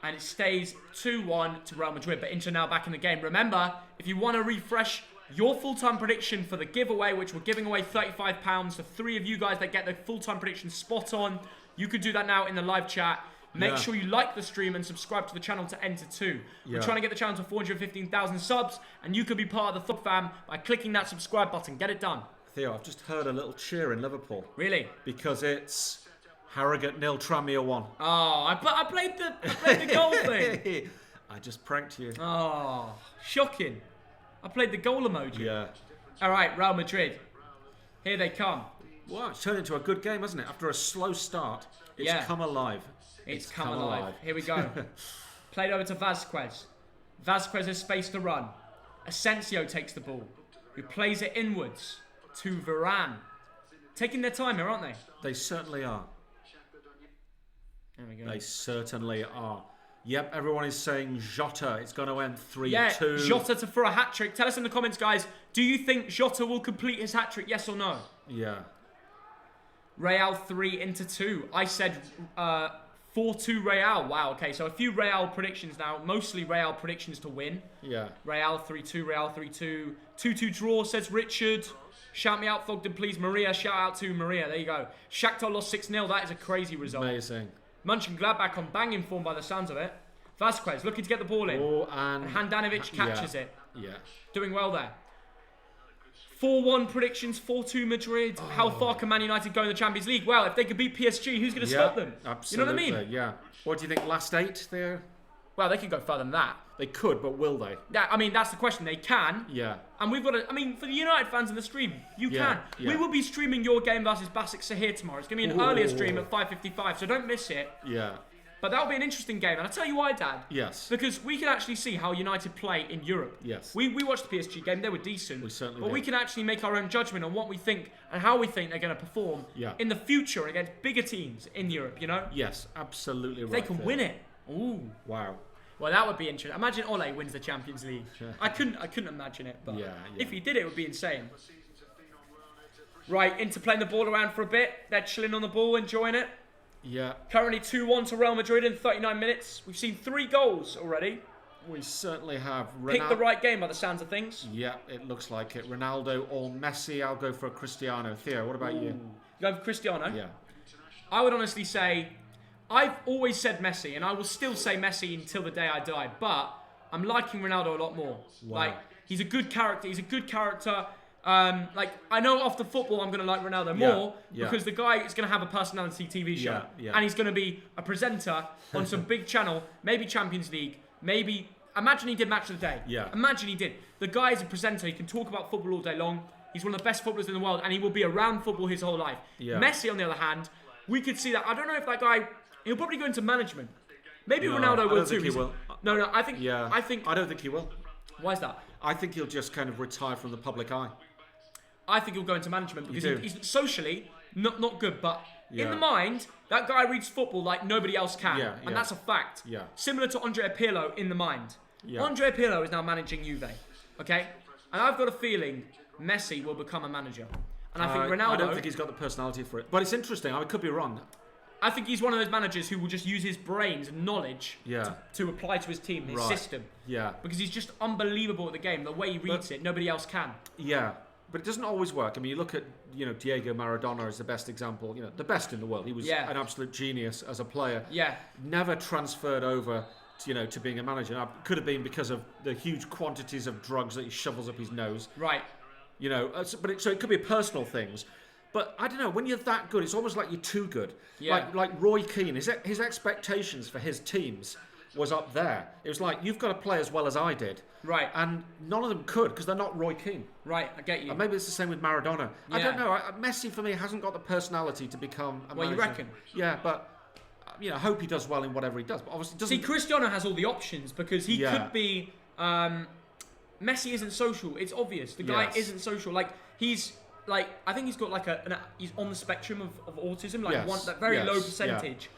and it stays 2-1 to Real Madrid. But Inter now back in the game. Remember, if you want to refresh your full-time prediction for the giveaway, which we're giving away £35 to 3 of you guys that get the full-time prediction spot on, you could do that now in the live chat. Make sure you like the stream and subscribe to the channel to enter too. We're trying to get the channel to 415,000 subs, and you could be part of the Thug fam by clicking that subscribe button. Get it done. Theo, I've just heard a little cheer in Liverpool. Really? Because it's Harrogate 0, Tranmere 1. Oh, I played the goal thing. I just pranked you. Oh, shocking. I played the goal emoji. Yeah. All right, Real Madrid. Here they come. Wow, it's turned into a good game, hasn't it? After a slow start, it's come alive. It's come alive. Here we go. Played over to Vazquez. Vazquez has space to run. Ascencio takes the ball, who plays it inwards to Varane. Taking their time here, aren't they? They certainly are. There we go. They certainly are. Yep, everyone is saying Jota. It's going to end 3-2. Yeah, Jota for a hat-trick. Tell us in the comments, guys. Do you think Jota will complete his hat-trick, yes or no? Yeah. Real 3 into 2. I said 4-2 Real. Wow, okay. So a few Real predictions now. Mostly Real predictions to win. Yeah. Real 3-2, Real 3-2. 2-2 draw, says Richard. Shout me out, Fogden, please. Maria, shout out to Maria. There you go. Shakhtar lost 6-0. That is a crazy result. Amazing. Mönchengladbach on banging form by the sounds of it. Vazquez looking to get the ball in. Oh, and Handanovic catches it. Yeah. Doing well there. 4-1 predictions, 4-2 Madrid. How far can Man United go in the Champions League? Well, if they could beat PSG, who's going to stop them? Absolutely. You know what I mean? Yeah. What do you think, last 8 there? Well, they could go further than that. They could, but will they? Yeah, I mean, that's the question. They can. Yeah. And we've got to, I mean, for the United fans in the stream, you can. Yeah. We will be streaming your game versus Basak Sahir tomorrow. It's going to be an earlier stream at 5:55, so don't miss it. Yeah. But that'll be an interesting game. And I'll tell you why, Dad. Yes. Because we can actually see how United play in Europe. Yes. We watched the PSG game. They were decent. We certainly But did. we can actually make our own judgment on what we think and how we think they're going to perform in the future against bigger teams in Europe, you know? Yes, absolutely right. They can win it. Ooh. Wow. Well, that would be interesting. Imagine Ole wins the Champions League. I couldn't imagine it, but if he did, it would be insane. Right, Inter playing the ball around for a bit. They're chilling on the ball, enjoying it. Yeah. Currently 2-1 to Real Madrid in 39 minutes. We've seen 3 goals already. We certainly have. Picked the right game by the sounds of things. Yeah, it looks like it. Ronaldo or Messi. I'll go for Cristiano. Theo, what about you? You go for Cristiano? Yeah. I would honestly say, I've always said Messi, and I will still say Messi until the day I die, but I'm liking Ronaldo a lot more. Wow. Like, he's a good character. He's a good character. Like, I know after football I'm going to like Ronaldo more because the guy is going to have a personality TV show. And he's going to be a presenter on some big channel, maybe Champions League, maybe imagine he did match of the day. Yeah. Imagine he did. The guy is a presenter. He can talk about football all day long. He's one of the best footballers in the world, and he will be around football his whole life. Yeah. Messi, on the other hand, we could see that. I don't know if that guy. He'll probably go into management. Maybe Ronaldo will too. He will. No. I think. Yeah. I don't think he will. Why is that? I think he'll just kind of retire from the public eye. I think he'll go into management because You do? he's socially not good, but in Yeah. the mind, that guy reads football like nobody else can, Yeah, and yeah. that's a fact. Yeah. Similar to Andrea Pirlo in the mind. Yeah. Andrea Pirlo is now managing Juve, okay? And I've got a feeling Messi will become a manager. And I think Ronaldo... I don't think he's got the personality for it. But it's interesting. I could be wrong. I think he's one of those managers who will just use his brains and knowledge Yeah. to apply to his team, his Right. system. Yeah. Because he's just unbelievable at the game. The way he reads it, nobody else can. Yeah. But it doesn't always work. I mean, you look at, Diego Maradona as the best example. The best in the world. He was Yeah. an absolute genius as a player. Yeah. Never transferred over, to being a manager. Now, it could have been because of the huge quantities of drugs that he shovels up his nose. Right. So it could be personal things. But I don't know, when you're that good, it's almost like you're too good. Yeah. Like Roy Keane, his expectations for his teams was up there. It was like, you've got to play as well as I did. Right. And none of them could, because they're not Roy Keane. Right, I get you. And maybe it's the same with Maradona. I Yeah. don't know. Messi, for me, hasn't got the personality to become a Well, manager. you reckon? Yeah, but I hope he does well in whatever he does. But obviously doesn't... See, Cristiano has all the options because he Yeah. could be... Messi isn't social. It's obvious. The guy Yes. isn't social. I think he's got he's on the spectrum of autism, Yes. that very Yes. low Yeah. percentage.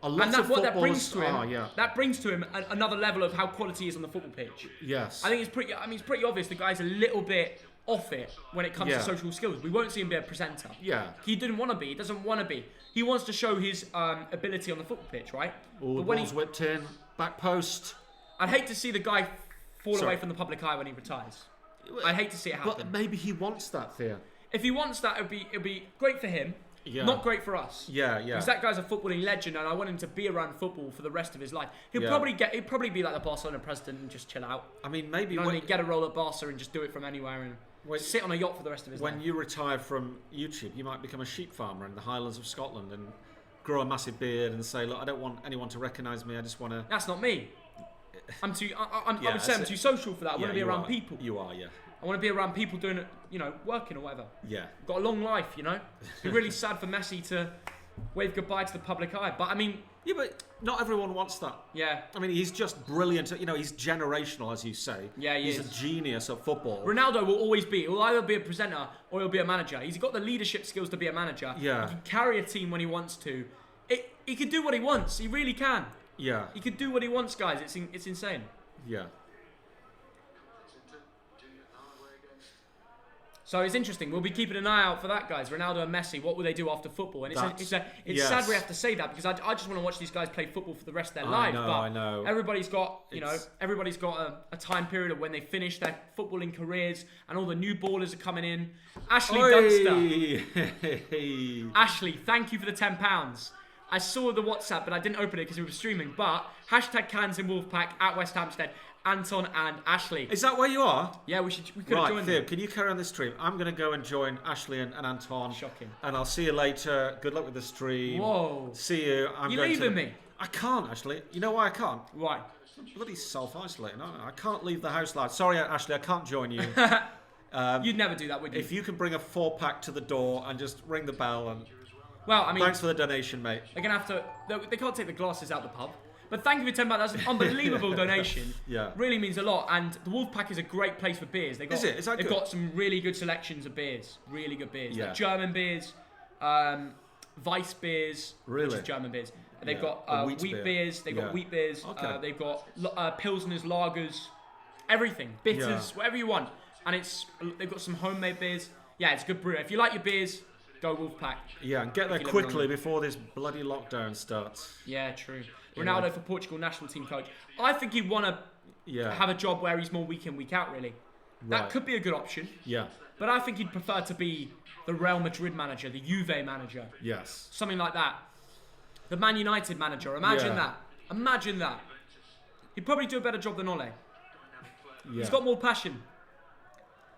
A lot And of what that footballers brings to him, are, yeah. that brings to him another level of how quality is on the football pitch. Yes. I think it's pretty obvious the guy's a little bit off it when it comes Yeah. to social skills. We won't see him be a presenter. Yeah. He didn't want to be. He doesn't want to be. He wants to show his ability on the football pitch, right? All the when balls whipped in, back post. I'd hate to see the guy fall Sorry. away from the public eye when he retires. I'd hate to see it happen. But maybe he wants that, Thea. If he wants that, it'd be great for him. Yeah. Not great for us. Yeah. Because that guy's a footballing legend, and I want him to be around football for the rest of his life. He'll Yeah. probably be like the Barcelona president and just chill out. I mean, maybe Get a role at Barca and just do it from anywhere and sit on a yacht for the rest of his life. when you retire from YouTube, you might become a sheep farmer in the Highlands of Scotland and grow a massive beard and say, look, I don't want anyone to recognise me. I just want to... That's not me. I'm too. I Yeah, would say I'm too social for that. I want to be you around are. people. You are, yeah. I want to be around people doing it, working or whatever. Yeah. Got a long life, It'd be really sad for Messi to wave goodbye to the public eye. But I mean, Yeah, but not everyone wants that. yeah. I mean, he's just brilliant. He's generational, as you say. Yeah, he he's is. a genius at football. Ronaldo will always be. He'll either be a presenter or he'll be a manager. He's got the leadership skills to be a manager. Yeah. He can carry a team when he wants to. He can do what he wants. He really can. Yeah. He can do what he wants, guys. It's insane. Yeah. So it's interesting. We'll be keeping an eye out for that, guys. Ronaldo and Messi. What will they do after football? And it's Yes. sad we have to say that because I just want to watch these guys play football for the rest of their I life. know, But I know. everybody's got a time period of when they finish their footballing careers, and all the new ballers are coming in. Ashley Dunster. Dunster. Ashley, thank you for the £10. I saw the WhatsApp, but I didn't open it because we were streaming. But hashtag Cans in Wolfpack at West Hampstead. Anton and Ashley. Is that where you are? Yeah, we could have Right, joined Theo, them. can you carry on the stream? I'm going to go and join Ashley and Anton. Shocking. And I'll see you later. Good luck with the stream. Whoa. See you. You leaving me? I can't, actually. You know why I can't? Why? I'm bloody self-isolating, aren't I? I can't leave the house, lad. Sorry, Ashley, I can't join you. You'd never do that, would you? If you can bring a 4-pack to the door and just ring the bell and... Well, I mean, Thanks for the donation, mate. they're gonna have to. They can't take the glasses out the pub. But thank you for £10. That's an unbelievable donation. Yeah. Really means a lot. And the Wolfpack is a great place for beers. Is it? Is that they've good? got some really good selections of beers. Really good beers. Yeah. Like German beers, Weiss beers, which Really? is German beers. They've Yeah. got A wheat beer. beers. They've got Yeah. wheat beers. Okay. They've got pilsners, lagers, everything, bitters, Yeah. whatever you want. And they've got some homemade beers. Yeah, it's a good brew. If you like your beers, go Wolfpack. Yeah, and get there you live in quickly London. before this bloody lockdown starts. Yeah, true. Ronaldo for Portugal national team coach. I think he'd want to Yeah. have a job where he's more week in, week out, really. That Right. could be a good option. Yeah. But I think he'd prefer to be the Real Madrid manager, the Juve manager, Yes. something like that. The Man United manager. Imagine Yeah. that. Imagine that. He'd probably do a better job than Ole. Yeah. He's got more passion.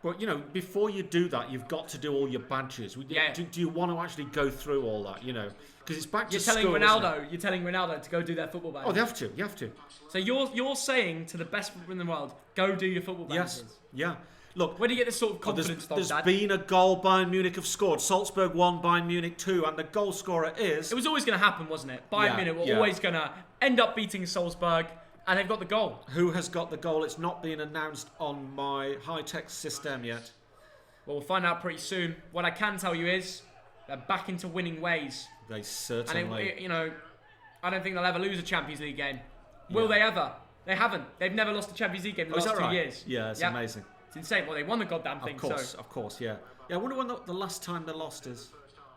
But, before you do that, you've got to do all your badges. Do you want to actually go through all that, Because it's back to school, You're telling Ronaldo to go do their football badges. Oh, they have to. You have to. So you're saying to the best footballer in the world, go do your football badges. Yes. Yeah. Look, where do you get this sort of confidence from, There's Dad? been a goal Bayern Munich have scored. Salzburg 1, Bayern Munich 2, and the goal scorer is... It was always going to happen, wasn't it? Bayern Munich were always going to end up beating Salzburg, and they've got the goal. Who has got the goal? It's not been announced on my high-tech system yet. Well, we'll find out pretty soon. What I can tell you is they're back into winning ways. They certainly... And, I don't think they'll ever lose a Champions League game. Will they ever? They haven't. They've never lost a Champions League game in the last 2 years. Yeah, it's amazing. It's insane. Well, they won the goddamn thing. Of course, yeah. Yeah, I wonder when the last time they lost is.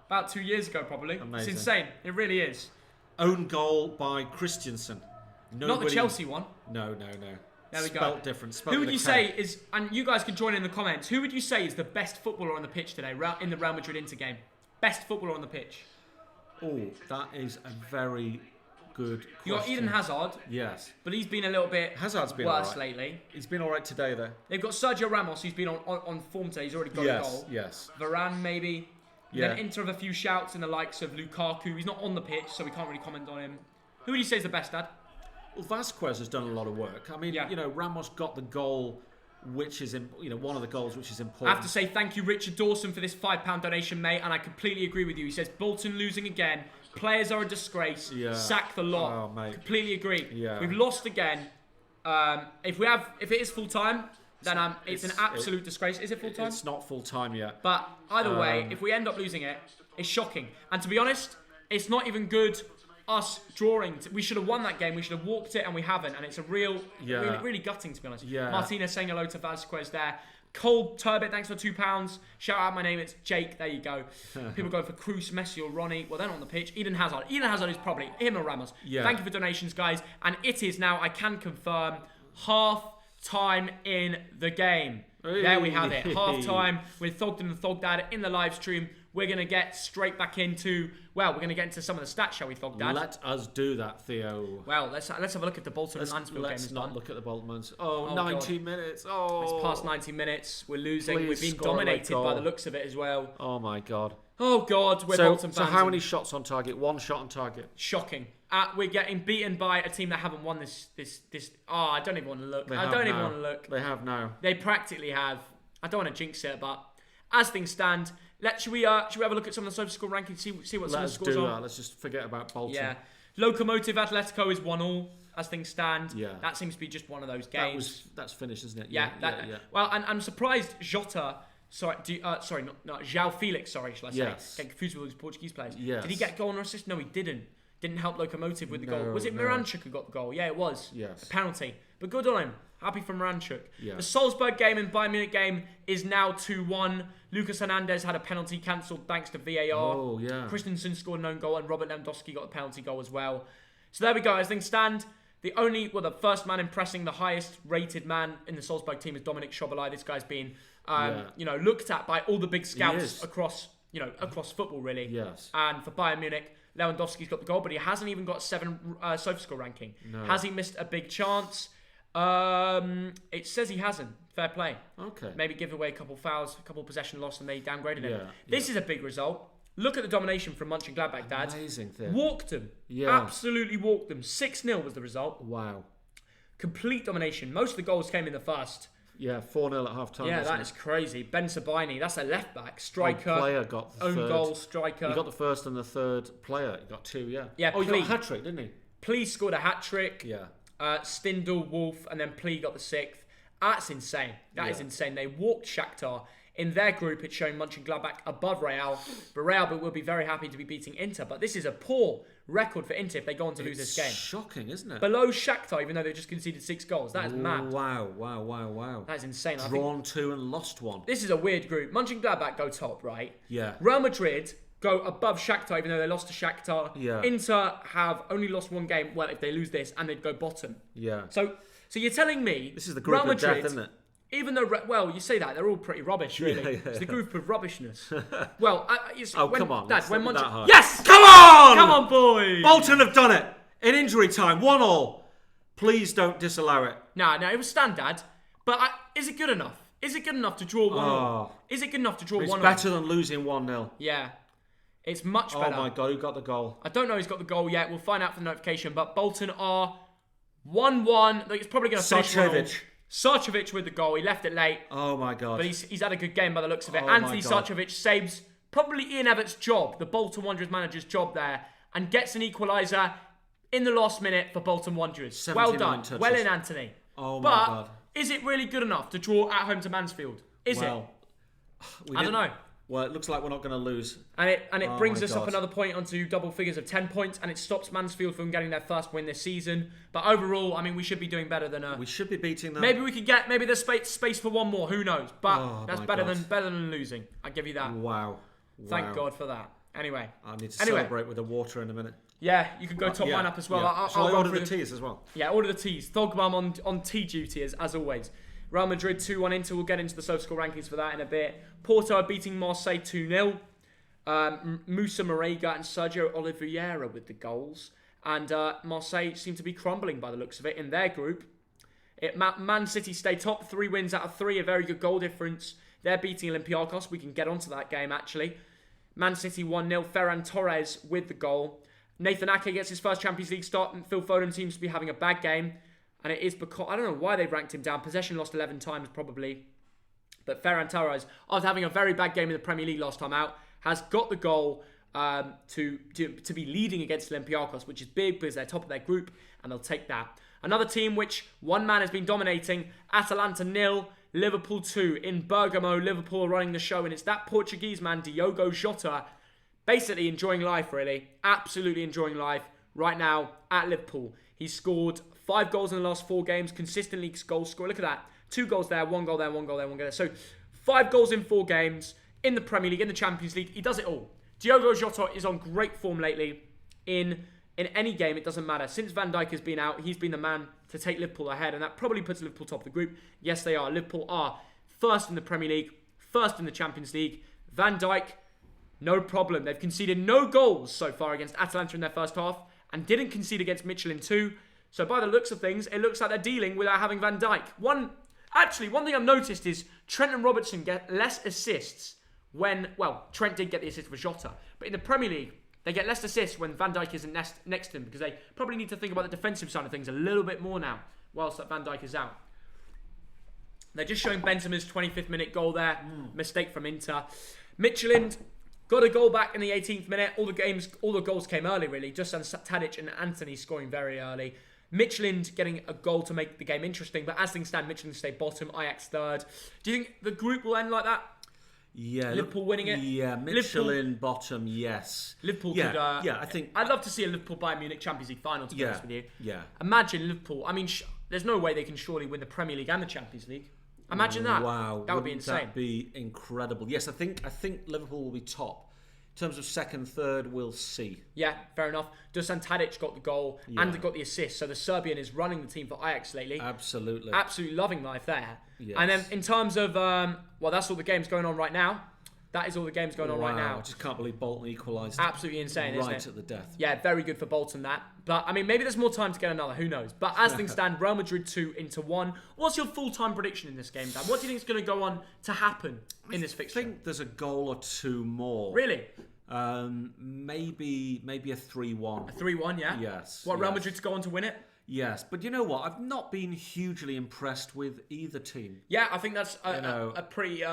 About 2 years ago, probably. Amazing. It's insane. It really is. Own goal by Christensen. Not the Chelsea one. No. There we go. Spelt different. Who would you say is, and you guys can join in the comments, who would you say is the best footballer on the pitch today in the Real Madrid Inter game? Best footballer on the pitch? Oh, that is a very good question. You got Eden Hazard. Yes. But he's been a little bit Hazard's been worse all right. lately. He's been all right today, though. They've got Sergio Ramos, who's been on form today. He's already got a goal. Yes. Varane, maybe. Yeah. Then Inter have a few shouts in the likes of Lukaku. He's not on the pitch, so we can't really comment on him. Who would you say is the best, Dad? Well, Vazquez has done a lot of work. I mean, Ramos got the goal, which is, one of the goals which is important. I have to say thank you, Richard Dawson, for this £5 donation, mate, and I completely agree with you. He says, Bolton losing again. Players are a disgrace. Yeah. Sack the lot. Oh, mate. Completely agree. Yeah. We've lost again. If it is full time, then it's an absolute disgrace. Is it full time? It's not full time yet. But either way, if we end up losing it, it's shocking. And to be honest, it's not even good. Us drawing. We should have won that game. We should have walked it, and we haven't. And it's a really gutting, to be honest. Yeah. Martina saying hello to Vazquez there. Cold Turbot, thanks for £2. Shout out, my name is Jake. There you go. People go for Cruz, Messi, or Ronnie. Well, they're not on the pitch. Eden Hazard. Eden Hazard is probably him or Ramos. Yeah. Thank you for donations, guys. And it is now, I can confirm, half time in the game. There we have it. Half time with Thogden and Thogdad in the live stream. We're going to get straight back into, we're going to get into some of the stats, shall we, Thogdad? Let us do that, Theo. Well, let's have a look at the Bolton and Mansfield game. Let's not look at the Boltmans. 90 minutes. Oh, it's past 90 minutes. We're losing. Please We've been score a dominated goal. by the looks of it as well. Oh, my God. Oh, God. We're Bolton fans. So how many shots on target? One shot on target. Shocking. We're getting beaten by a team that haven't won this. Oh, I don't even want to look. I don't even want to look. They have now. They practically have. I don't want to jinx it, but as things stand, should we have a look at some of the SofaScore rankings? See what some of the scores are. Let's just forget about Bolton. Yeah. Locomotive Atletico is 1-1 as things stand. Yeah. That seems to be just one of those games. That's finished, isn't it? Yeah. Well, and I'm surprised Jota. Not João Felix. Sorry, shall I say? Yes. Getting confused with all these Portuguese players. Yes. Did he get a goal or assist? No, he didn't. Didn't help Locomotive with the goal. Was it Miranchuk who got the goal? Yeah, it was. Yes. A penalty. But good on him. Happy for Miranchuk. Yeah. The Salzburg game and Bayern Munich game is now 2-1. Lucas Hernandez had a penalty cancelled thanks to VAR. Oh, yeah. Christensen scored an own goal and Robert Lewandowski got a penalty goal as well. So there we go. As things stand, the first man impressing the highest rated man in the Salzburg team is Dominic Schobolai. This guy's been, looked at by all the big scouts across football, really. Yes. And for Bayern Munich, Lewandowski's got the goal, but he hasn't even got 7 SofaScore ranking. No. Has he missed a big chance? It says he hasn't. Fair play. Okay. Maybe give away a couple fouls, a couple possession loss, and they downgraded him. Yeah, This is a big result. Look at the domination from Mönchengladbach, Dad. Amazing thing. Walked them. Yeah. Absolutely walked them. 6-0 was the result. Wow. Complete domination. Most of the goals came in the first. Yeah, 4-0 at half time. Yeah, that is crazy. Ben Sabini, that's a left back. Striker. Player got the own third. goal, striker. He got the first and the third player. He got 2, yeah. Yeah, he got a Plea. hat-trick, didn't he? Plea scored a hat-trick. Yeah. Stindl, Wolf, and then Plea got the 6th. That's insane. That is insane. They walked Shakhtar. In their group, it's showing Mönchengladbach above Real. But Real will be very happy to be beating Inter. But this is a poor record for Inter if they go on to lose this game. It's shocking, isn't it? Below Shakhtar, even though they've just conceded 6 goals. That is mad. Wow. That is insane. Drawn 2 and lost 1. This is a weird group. Mönchengladbach go top, right? Yeah. Real Madrid go above Shakhtar, even though they lost to Shakhtar. Yeah. Inter have only lost 1 game. Well, if they lose this, and they'd go bottom. Yeah. So you're telling me This is the group Real of Madrid, death, isn't it? even though, you say that, they're all pretty rubbish, really. Yeah. It's the group of rubbishness. Well, come on. Dad, It's when not that Mönchengladbach... hard. Yes! Come on! Come on, boys! Bolton have done it. In injury time, 1-1. Please don't disallow it. No, it was stand, Dad. But is it good enough? Is it good enough to draw 1-1? Is it good enough to draw 1-1? It's better than losing 1-0. Yeah. It's much better. Oh my God, who got the goal? I don't know who's got the goal yet. We'll find out from the notification. But Bolton are 1-1. It's probably going to finish. Sarcevic with the goal. He left it late. Oh my God. But he's had a good game by the looks of it. Oh Anthony Sarcevic saves probably Ian Everett's job, the Bolton Wanderers manager's job there, and gets an equaliser in the last minute for Bolton Wanderers. Well done. Touches. Well in, Anthony. Oh my God. Is it really good enough to draw at home to Mansfield? Is it? I don't know. Well, it looks like we're not going to lose. And it brings us up another point onto double figures of 10 points, and it stops Mansfield from getting their first win this season. But overall, I mean, we should be doing better than we should be beating them. Maybe we could get. Maybe there's space for one more. Who knows? But that's better than losing. I give you that. Wow. Thank God for that. Anyway, I need to celebrate with the water in a minute. Yeah, you can go top line up as well. Yeah. I'll order the teas as well. Yeah, order the teas. Thogbum on tea duty as always. Real Madrid 2-1 Inter. We'll get into the SofaScore rankings for that in a bit. Porto are beating Marseille 2-0. Moussa Marega and Sergio Oliveira with the goals. And Marseille seem to be crumbling by the looks of it in their group. Man City stay top. 3 wins out of 3. A very good goal difference. They're beating Olympiacos. We can get onto that game actually. Man City 1-0. Ferran Torres with the goal. Nathan Ake gets his first Champions League start, and Phil Foden seems to be having a bad game. And it is because, I don't know why they've ranked him down. Possession lost 11 times probably. But Ferran Torres, after having a very bad game in the Premier League last time out, has got the goal to be leading against Olympiacos, which is big because they're top of their group and they'll take that. Another team which one man has been dominating, Atalanta 0, Liverpool 2. In Bergamo, Liverpool are running the show, and it's that Portuguese man, Diogo Jota, basically enjoying life, really. Absolutely enjoying life right now at Liverpool. He's scored 5 goals in the last 4 games, consistently goal scorer. Look at that. 2 goals there, 1 goal there, 1 goal there, 1 goal there. So 5 goals in 4 games in the Premier League, in the Champions League. He does it all. Diogo Jota is on great form lately. In any game, it doesn't matter. Since Van Dijk has been out, he's been the man to take Liverpool ahead, and that probably puts Liverpool top of the group. Yes, they are. Liverpool are first in the Premier League, first in the Champions League. Van Dijk, no problem. They've conceded no goals so far against Atalanta in their first half and didn't concede against Michelin 2. So by the looks of things, it looks like they're dealing without having Van Dijk. One thing I've noticed is Trent and Robertson get less assists when, well, Trent did get the assist for Jota, but in the Premier League, they get less assists when Van Dijk isn't next to him because they probably need to think about the defensive side of things a little bit more now whilst that Van Dijk is out. They're just showing Benzema's 25th minute goal there. Mistake from Inter. Michelin got a goal back in the 18th minute. All the goals came early, really. Just Tadic and Anthony scoring very early. Michelin getting a goal to make the game interesting. But as things stand, Michelin stay bottom, Ajax third. Do you think the group will end like that? Yeah. Liverpool winning it? Yeah, Michelin bottom, yes. Liverpool could... I think... I'd love to see a Liverpool-Bayern Munich Champions League final, to be honest with you. Yeah. Imagine Liverpool... I mean, there's no way they can surely win the Premier League and the Champions League. Imagine that. Wow. That would be insane. That would be incredible. Yes, I think Liverpool will be top. In terms of second, third, we'll see. Yeah, fair enough. Dusan Tadic got the goal and got the assist. So the Serbian is running the team for Ajax lately. Absolutely. Absolutely loving life there. Yes. And then in terms of, that's all the games going on right now. That is all the games going on right now. I just can't believe Bolton equalised. Absolutely insane, isn't it? Right at the death. Yeah, very good for Bolton, that. But, I mean, maybe there's more time to get another. Who knows? But as things stand, Real Madrid 2 Inter 1. What's your full-time prediction in this game, Dan? What do you think is going to go on to happen in this fixture? I think there's a goal or two more. Really? Maybe a 3-1. A 3-1, yeah? Yes. Real Madrid to go on to win it? Yes, but you know what? I've not been hugely impressed with either team. Yeah, I think that's a pretty...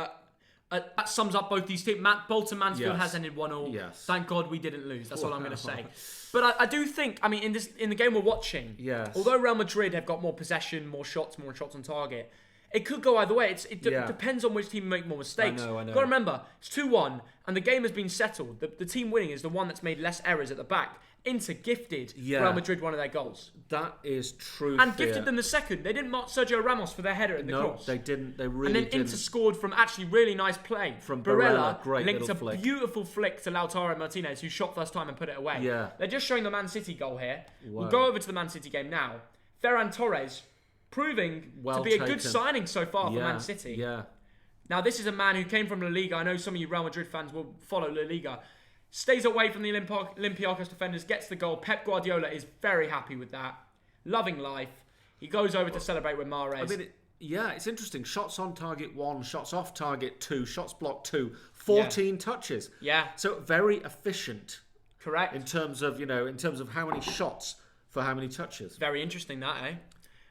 that sums up both these teams. Bolton Mansfield has ended 1-1. Yes. Thank God we didn't lose. That's all I'm going to say. But I do think, I mean, in the game we're watching, although Real Madrid have got more possession, more shots on target, it could go either way. It depends on which team make more mistakes. I know. You've got to remember, it's 2-1, and the game has been settled. The team winning is the one that's made less errors at the back. Inter gifted Real Madrid one of their goals. That is true. And gifted them the second. They didn't mark Sergio Ramos for their header in the cross. No, they didn't. They really didn't. And then Inter scored from actually really nice play. From Barella, great linked little flick. Beautiful flick to Lautaro Martinez, who shot first time and put it away. Yeah. They're just showing the Man City goal here. Wow. We'll go over to the Man City game now. Ferran Torres proving to be a good signing so far for Man City. Yeah. Now, this is a man who came from La Liga. I know some of you Real Madrid fans will follow La Liga. Stays away from the Olympiacos defenders, gets the goal. Pep Guardiola is very happy with that. Loving life. He goes over to celebrate with Mahrez. I mean, Yeah, it's interesting. Shots on target 1, shots off target 2, shots blocked 2, 14 touches. Yeah. So very efficient. Correct. In terms of how many shots for how many touches. Very interesting that, eh?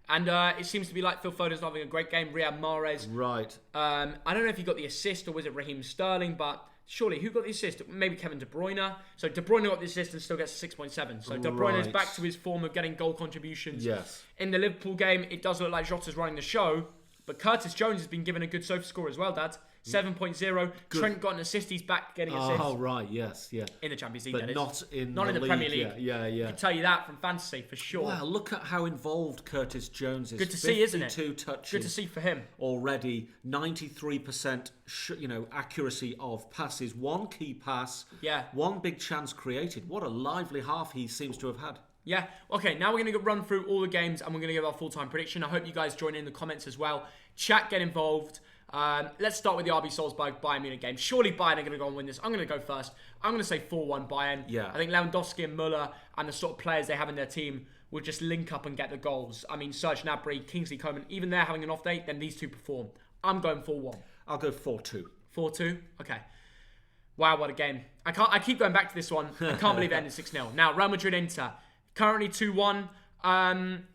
And it seems to be like Phil Foden's not having a great game. Riyad Mahrez. Right. I don't know if he got the assist or was it Raheem Sterling, but surely who got the assist? Maybe Kevin De Bruyne. So De Bruyne got the assist and still gets a 6.7. So De Bruyne is back to his form of getting goal contributions. Yes. In the Liverpool game, it does look like Jota's running the show, but Curtis Jones has been given a good sofa score as well, Dad. 7.0. Trent got an assist. He's back getting assists. Oh, right. Yes. Yeah. In the Champions League, but that is. not in the league. Premier League. Yeah. I can tell you that from fantasy for sure. Wow, look at how involved Curtis Jones is. Good to see, isn't it? 52 touches. Good to see for him. Already 93% accuracy of passes. One key pass. Yeah. One big chance created. What a lively half he seems to have had. Yeah. Okay, now we're going to run through all the games and we're going to give our full-time prediction. I hope you guys join in the comments as well. Chat, get involved. Let's start with the RB Salzburg Bayern Munich game. Surely Bayern are going to go and win this. I'm going to go first. I'm going to say 4-1 Bayern. Yeah. I think Lewandowski and Müller and the sort of players they have in their team will just link up and get the goals. I mean, Serge Gnabry, Kingsley Coman, even they're having an off day, then these two perform. I'm going 4-1. I'll go 4-2. 4-2? Okay. Wow, what a game. I keep going back to this one. I can't believe it ended 6-0. Now, Real Madrid-Inter. Currently 2-1.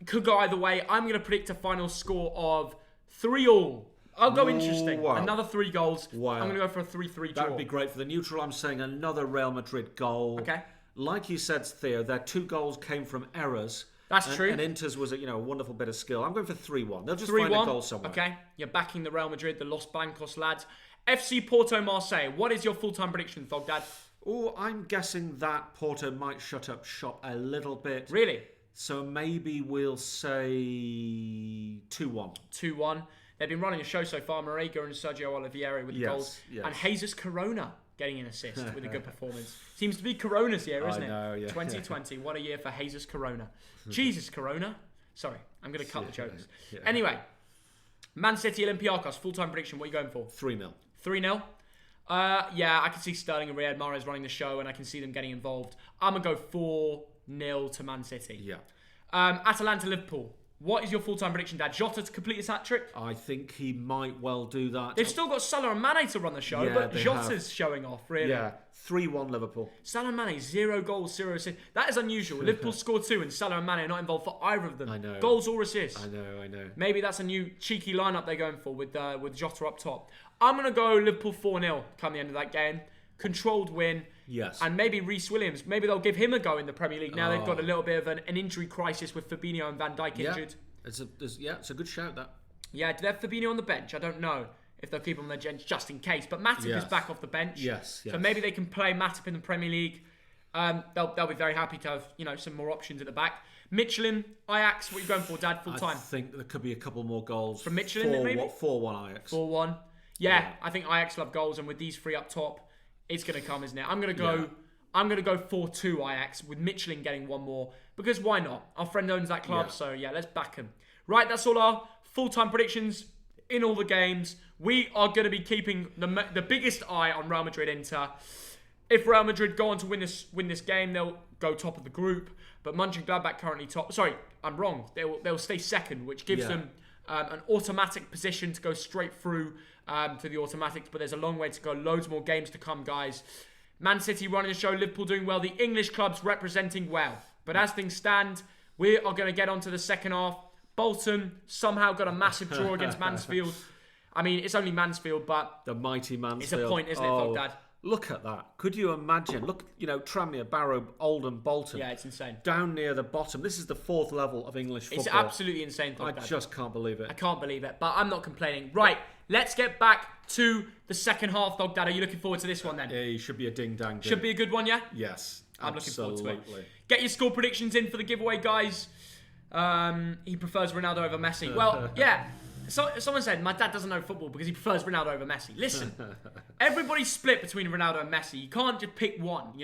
Could go either way. I'm going to predict a final score of 3-3. I'll go interesting. Wow. Another 3 goals. Wow. I'm going to go for a 3-3 draw. That would be great. For the neutral, I'm saying another Real Madrid goal. Okay. Like you said, Theo, their 2 goals came from errors. That's true. And Inter's was a wonderful bit of skill. I'm going for 3-1. They'll just 3-1. find a goal somewhere. Okay. You're backing the Real Madrid, the Los Blancos lads. FC Porto Marseille. What is your full-time prediction, Thogdad? Oh, I'm guessing that Porto might shut up shop a little bit. Really? So maybe we'll say 2-1. 2-1. They've been running a show so far. Marega and Sergio Oliveira with the goals. Yes. And Jesus Corona getting an assist with a good performance. Seems to be Corona's year, isn't it? I know, yeah. 2020. What a year for Jesus Corona. Jesus Corona. Sorry, I'm going to cut the jokes. Yeah. Anyway, Man City Olympiacos. Full-time prediction. What are you going for? 3-0. 3-0? Yeah, I can see Sterling and Riyad Mahrez running the show and I can see them getting involved. I'm going to go 4-0 to Man City. Yeah. Atalanta Liverpool. What is your full-time prediction, Dad? Jota to complete his hat-trick? I think he might well do that. They've still got Salah and Mane to run the show, Yeah, but they Jota's have. showing off, really. Yeah. 3-1 Liverpool. Salah and Mane, 0 goals, 0 assists. That is unusual. Liverpool scored 2 and Salah and Mane are not involved for either of them. I know. Goals or assists. I know. Maybe that's a new cheeky lineup they're going for with Jota up top. I'm going to go Liverpool 4-0 come the end of that game. Controlled win. Yes. And maybe Reece Williams. Maybe they'll give him a go in the Premier League. Now they've got a little bit of an injury crisis with Fabinho and Van Dijk injured. It's a good shout, that. Yeah, do they have Fabinho on the bench? I don't know if they'll keep him on their bench just in case. But Matip is back off the bench. Yes. So maybe they can play Matip in the Premier League. They'll be very happy to have some more options at the back. Michelin, Ajax, what are you going for, Dad, full time? I think there could be a couple more goals. From Michelin, maybe? 4-1 Ajax. 4-1. Yeah, I think Ajax love goals, and with these 3 up top, it's going to come, isn't it? I'm going to go 4-2 Ajax, with Michelin getting 1 more, because why not? Our friend owns that club, so yeah, let's back him. Right, that's all our full-time predictions in all the games. We are going to be keeping the biggest eye on Real Madrid Inter. If Real Madrid go on to win this game, they'll go top of the group. But Mönchengladbach currently top. Sorry, I'm wrong. They'll stay second, which gives them an automatic position to go straight through to the automatics. But there's a long way to go. Loads more games to come, guys. Man City running the show. Liverpool doing well. The English clubs representing well. But as things stand, we are going to get on to the second half. Bolton somehow got a massive draw against Mansfield. I mean, it's only Mansfield, but the mighty Mansfield. It's a point, isn't it, Fogdad? Look at that. Could you imagine? Look, Tranmere, Barrow, Oldham, Bolton. Yeah, it's insane. Down near the bottom. This is the 4th level of English football. It's absolutely insane, I Fogdad. just can't believe it. I can't believe it, but I'm not complaining. Right, let's get back to the second half, Thogdad. Are you looking forward to this one then? Yeah, it should be a ding-dang. Should be a good one, yeah? Yes, I'm looking forward to it. absolutely. Get your score predictions in for the giveaway, guys. He prefers Ronaldo over Messi. Well, yeah. So, someone said, my dad doesn't know football because he prefers Ronaldo over Messi. Listen, everybody's split between Ronaldo and Messi. You can't just pick one,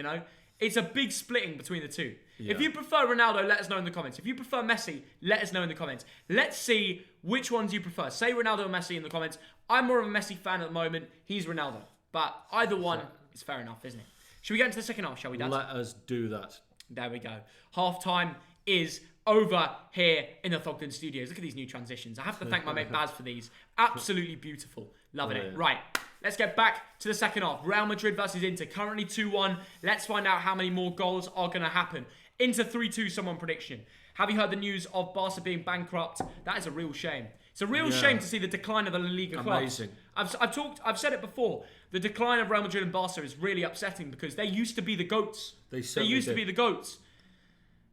It's a big splitting between the two. Yeah. If you prefer Ronaldo, let us know in the comments. If you prefer Messi, let us know in the comments. Let's see which ones you prefer. Say Ronaldo or Messi in the comments. I'm more of a Messi fan at the moment. He's Ronaldo. But either one is fair enough, isn't it? Should we get into the second half, shall we, Dad? Let us do that. There we go. Half time is over here in the Thogden Studios. Look at these new transitions. I have to thank my mate Baz for these. Absolutely beautiful. Loving it. Right, let's get back to the second half. Real Madrid versus Inter, currently 2-1. Let's find out how many more goals are going to happen. Inter 3-2, someone prediction. Have you heard the news of Barca being bankrupt? That is a real shame. It's a real shame to see the decline of the La Liga clubs. Amazing. I've said it before. The decline of Real Madrid and Barca is really upsetting because they used to be the GOATs. They used to be the GOATs.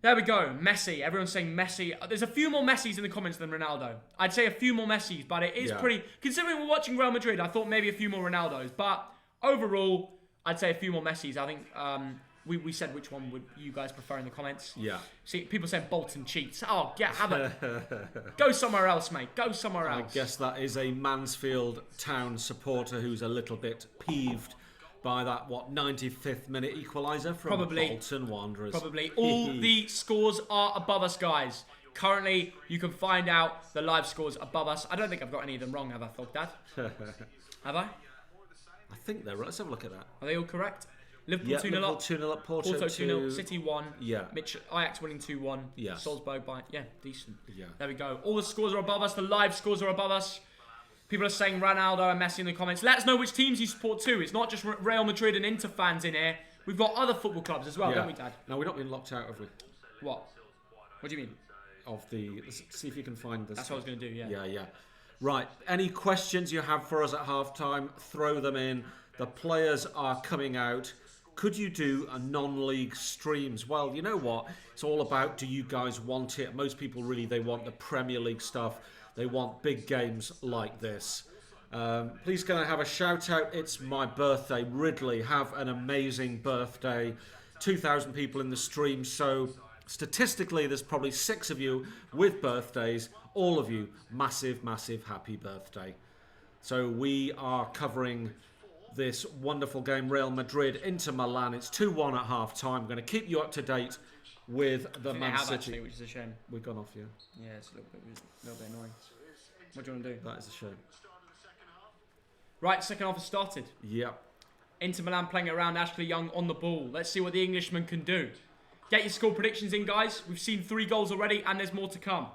There we go. Messi. Everyone's saying Messi. There's a few more Messis in the comments than Ronaldo. I'd say a few more Messis, but it is pretty... Considering we're watching Real Madrid, I thought maybe a few more Ronaldos. But overall, I'd say a few more Messis. I think we said which one would you guys prefer in the comments. Yeah. See, people saying Bolton cheats. Oh, have it. Go somewhere else, mate. Go somewhere else. I guess that is a Mansfield Town supporter who's a little bit peeved by that, 95th minute equaliser from Bolton Wanderers. Probably. All the scores are above us, guys. Currently, you can find out the live scores above us. I don't think I've got any of them wrong, have I, Thogdad? Have I? I think they're right. Let's have a look at that. Are they all correct? Liverpool 2-0 Liverpool up. 2-0 up. Porto 2-0. City 1. Yeah. Ajax winning 2-1. Yeah. Salzburg by... Yeah, decent. Yeah. There we go. All the scores are above us. The live scores are above us. People are saying Ronaldo and Messi in the comments. Let us know which teams you support too. It's not just Real Madrid and Inter fans in here. We've got other football clubs as well, don't we, Dad? No, we're not being locked out, have we? What? What do you mean? Let's see if you can find this. That's what I was going to do, yeah. Yeah. Right. Any questions you have for us at half-time, throw them in. The players are coming out. Could you do a non-league streams? Well, you know what? It's all about, do you guys want it? Most people really, they want the Premier League stuff. They want big games like this. Please can I have a shout out? It's my birthday. Ridley, have an amazing birthday. 2,000 people in the stream. So statistically, there's probably 6 of you with birthdays. All of you, massive, massive happy birthday. So we are covering this wonderful game, Real Madrid into Milan. It's 2-1 at half time. I'm going to keep you up to date with the Man City. Actually, which is a shame. We've gone off, yeah. Yeah, it's a little bit annoying. What do you want to do? That is a shame. Right, second half has started. Yep. Inter Milan playing it around, Ashley Young on the ball. Let's see what the Englishman can do. Get your score predictions in, guys. We've seen 3 goals already, and there's more to come.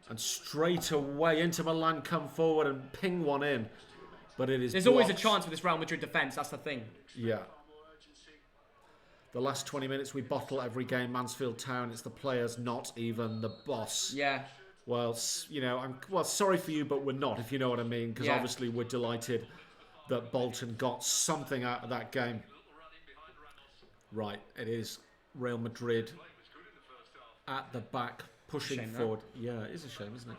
And straight away, Inter Milan come forward and ping one in. But it is There's blocked. always a chance with this Real Madrid defence, that's the thing. Yeah. The last 20 minutes, we bottle every game. Mansfield Town, it's the players, not even the boss. Yeah. Well, you know, sorry for you, but we're not, if you know what I mean. Because obviously we're delighted that Bolton got something out of that game. Right, it is Real Madrid at the back, pushing forward. Right? Yeah, it is a shame, isn't it?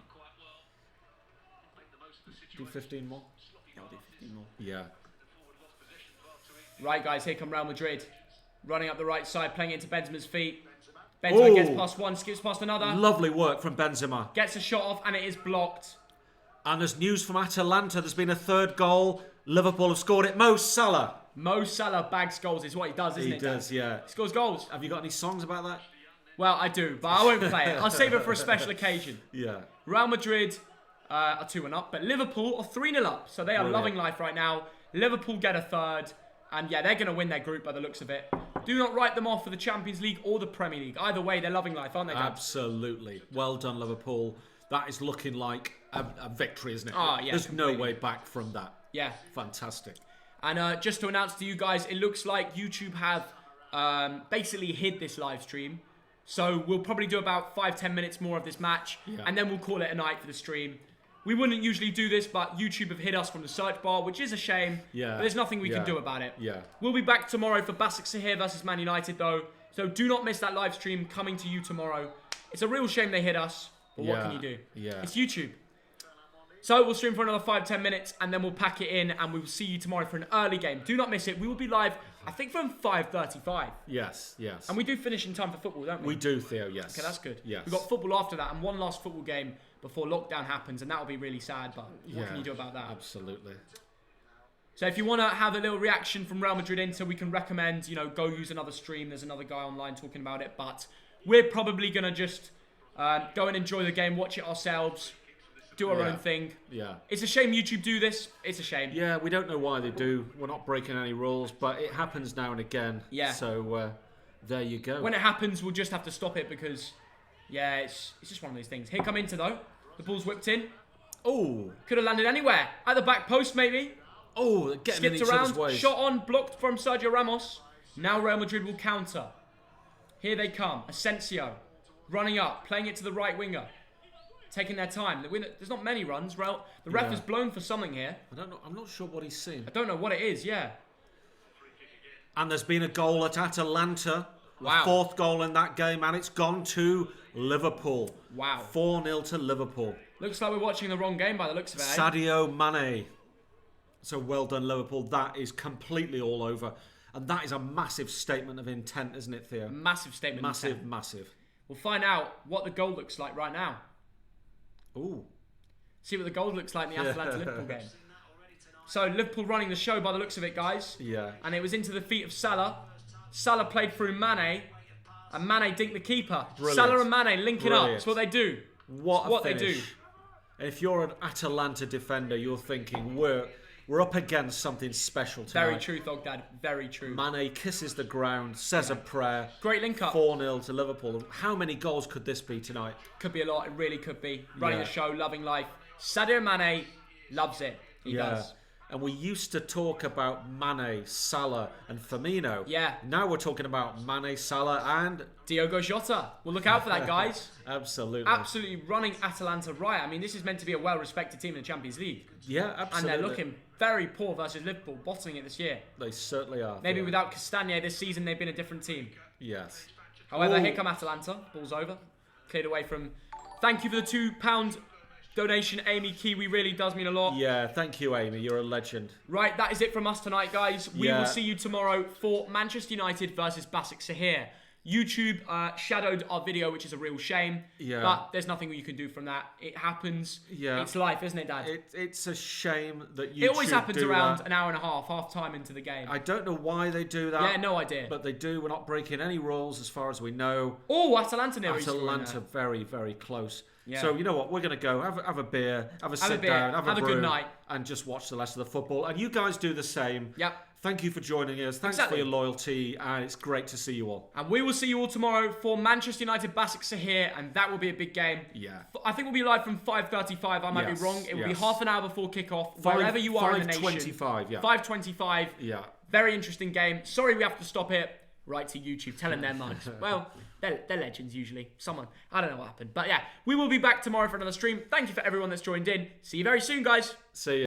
Do 15 more? Yeah, I'll do 15 more. Yeah. Right, guys, here come Real Madrid. Running up the right side, playing into Benzema's feet. Benzema gets past one, skips past another. Lovely work from Benzema. Gets a shot off, and it is blocked. And there's news from Atalanta. There's been a third goal. Liverpool have scored it. Mo Salah. Mo Salah bags goals is what he does, isn't it? He does, yeah. He scores goals. Have you got any songs about that? Well, I do, but I won't play it. I'll save it for a special occasion. Yeah. Real Madrid are 2-1 up, but Liverpool are 3-0 up. So they are loving life right now. Liverpool get a third. And yeah, they're going to win their group by the looks of it. Do not write them off for the Champions League or the Premier League. Either way, they're loving life, aren't they, Dad? Absolutely. Well done, Liverpool. That is looking like a victory, isn't it? Oh, yeah. There's no way back from that. Yeah. Fantastic. And just to announce to you guys, it looks like YouTube have basically hid this live stream. So we'll probably do about 5-10 minutes more of this match. Yeah. And then we'll call it a night for the stream. We wouldn't usually do this, but YouTube have hid us from the search bar, which is a shame. Yeah. But there's nothing we can do about it. Yeah. We'll be back tomorrow for Vazquez versus Man United, though. So do not miss that live stream coming to you tomorrow. It's a real shame they hid us, but what can you do? Yeah. It's YouTube. So we'll stream for another 5-10 minutes, and then we'll pack it in, and we will see you tomorrow for an early game. Do not miss it. We will be live, I think, from 5:35. Yes, yes. And we do finish in time for football, don't we? We do, Theo, yes. Okay, that's good. Yes. We've got football after that, and one last football game before lockdown happens, and that will be really sad, but what can you do about that? Absolutely. So if you want to have a little reaction from Real Madrid Inter, we can recommend, go use another stream. There's another guy online talking about it, but we're probably going to just go and enjoy the game, watch it ourselves, do our own thing. Yeah. It's a shame YouTube do this. It's a shame. Yeah, we don't know why they do. We're not breaking any rules, but it happens now and again. Yeah. So There you go. When it happens, we'll just have to stop it because, yeah, it's just one of those things. Here come Inter, though. The ball's whipped in. Oh. Could have landed anywhere. At the back post, maybe. Oh, getting in each other's ways. Shot on, blocked from Sergio Ramos. Now Real Madrid will counter. Here they come. Ascencio. Running up, playing it to the right winger. Taking their time. There's not many runs. The ref has blown for something here. I don't know. I'm not sure what he's seen. I don't know what it is, yeah. And there's been a goal at Atalanta. Wow. The 4th goal in that game, and it's gone to Liverpool. Wow. 4-0 to Liverpool. Looks like we're watching the wrong game by the looks of it. Sadio Mane. So well done, Liverpool. That is completely all over. And that is a massive statement of intent, isn't it, Theo? Massive statement of intent. Massive. We'll find out what the goal looks like right now. Ooh. See what the goal looks like in the Atalanta-Liverpool game. So Liverpool running the show by the looks of it, guys. Yeah. And it was into the feet of Salah. Salah played through Mane. And Mane dinked the keeper. Brilliant. Salah and Mane linking up. It's what they do. What they do. If you're an Atalanta defender, you're thinking, we're up against something special tonight. Very true, Thogdad. Very true. Mane kisses the ground, says a prayer. Great link up. 4-0 to Liverpool. How many goals could this be tonight? Could be a lot. It really could be. Running the show, loving life. Sadio Mane loves it. He does. And we used to talk about Mane, Salah and Firmino. Yeah. Now we're talking about Mane, Salah and Diogo Jota. Well, look out for that, guys. Absolutely. Absolutely running Atalanta riot. I mean, this is meant to be a well-respected team in the Champions League. Yeah, absolutely. And they're looking very poor versus Liverpool, bottoming it this year. They certainly are. Maybe without Castagne this season, they've been a different team. Yes. However, here come Atalanta. Ball's over. Cleared away from... Thank you for the £2 donation, Amy Kiwi. Really does mean a lot. Yeah, thank you, Amy. You're a legend. Right, that is it from us tonight, guys. We will see you tomorrow for Manchester United versus Başakşehir. YouTube shadowed our video, which is a real shame. Yeah. But there's nothing you can do from that. It happens. Yeah. It's life, isn't it, Dad? It's a shame that YouTube It always happens around that. an hour and a half time into the game. I don't know why they do that. Yeah, no idea. But they do. We're not breaking any rules as far as we know. Oh, Atalanta nearly Atalanta very, very close. Yeah. So, you know what? We're going to go have a beer, have a sit down, have a good night. And just watch the rest of the football. And you guys do the same. Yep. Thank you for joining us. Thanks for your loyalty. And it's great to see you all. And we will see you all tomorrow for Manchester United Başakşehir. And that will be a big game. Yeah. I think we'll be live from 5:35. I might be wrong. It will be half an hour before kickoff. Wherever you are in the nation. 5:25, yeah. 5:25. Yeah. Very interesting game. Sorry we have to stop it. Right to YouTube. Tell them they're mugs. Well, they're legends usually. Someone. I don't know what happened. But yeah, we will be back tomorrow for another stream. Thank you for everyone that's joined in. See you very soon, guys. See you.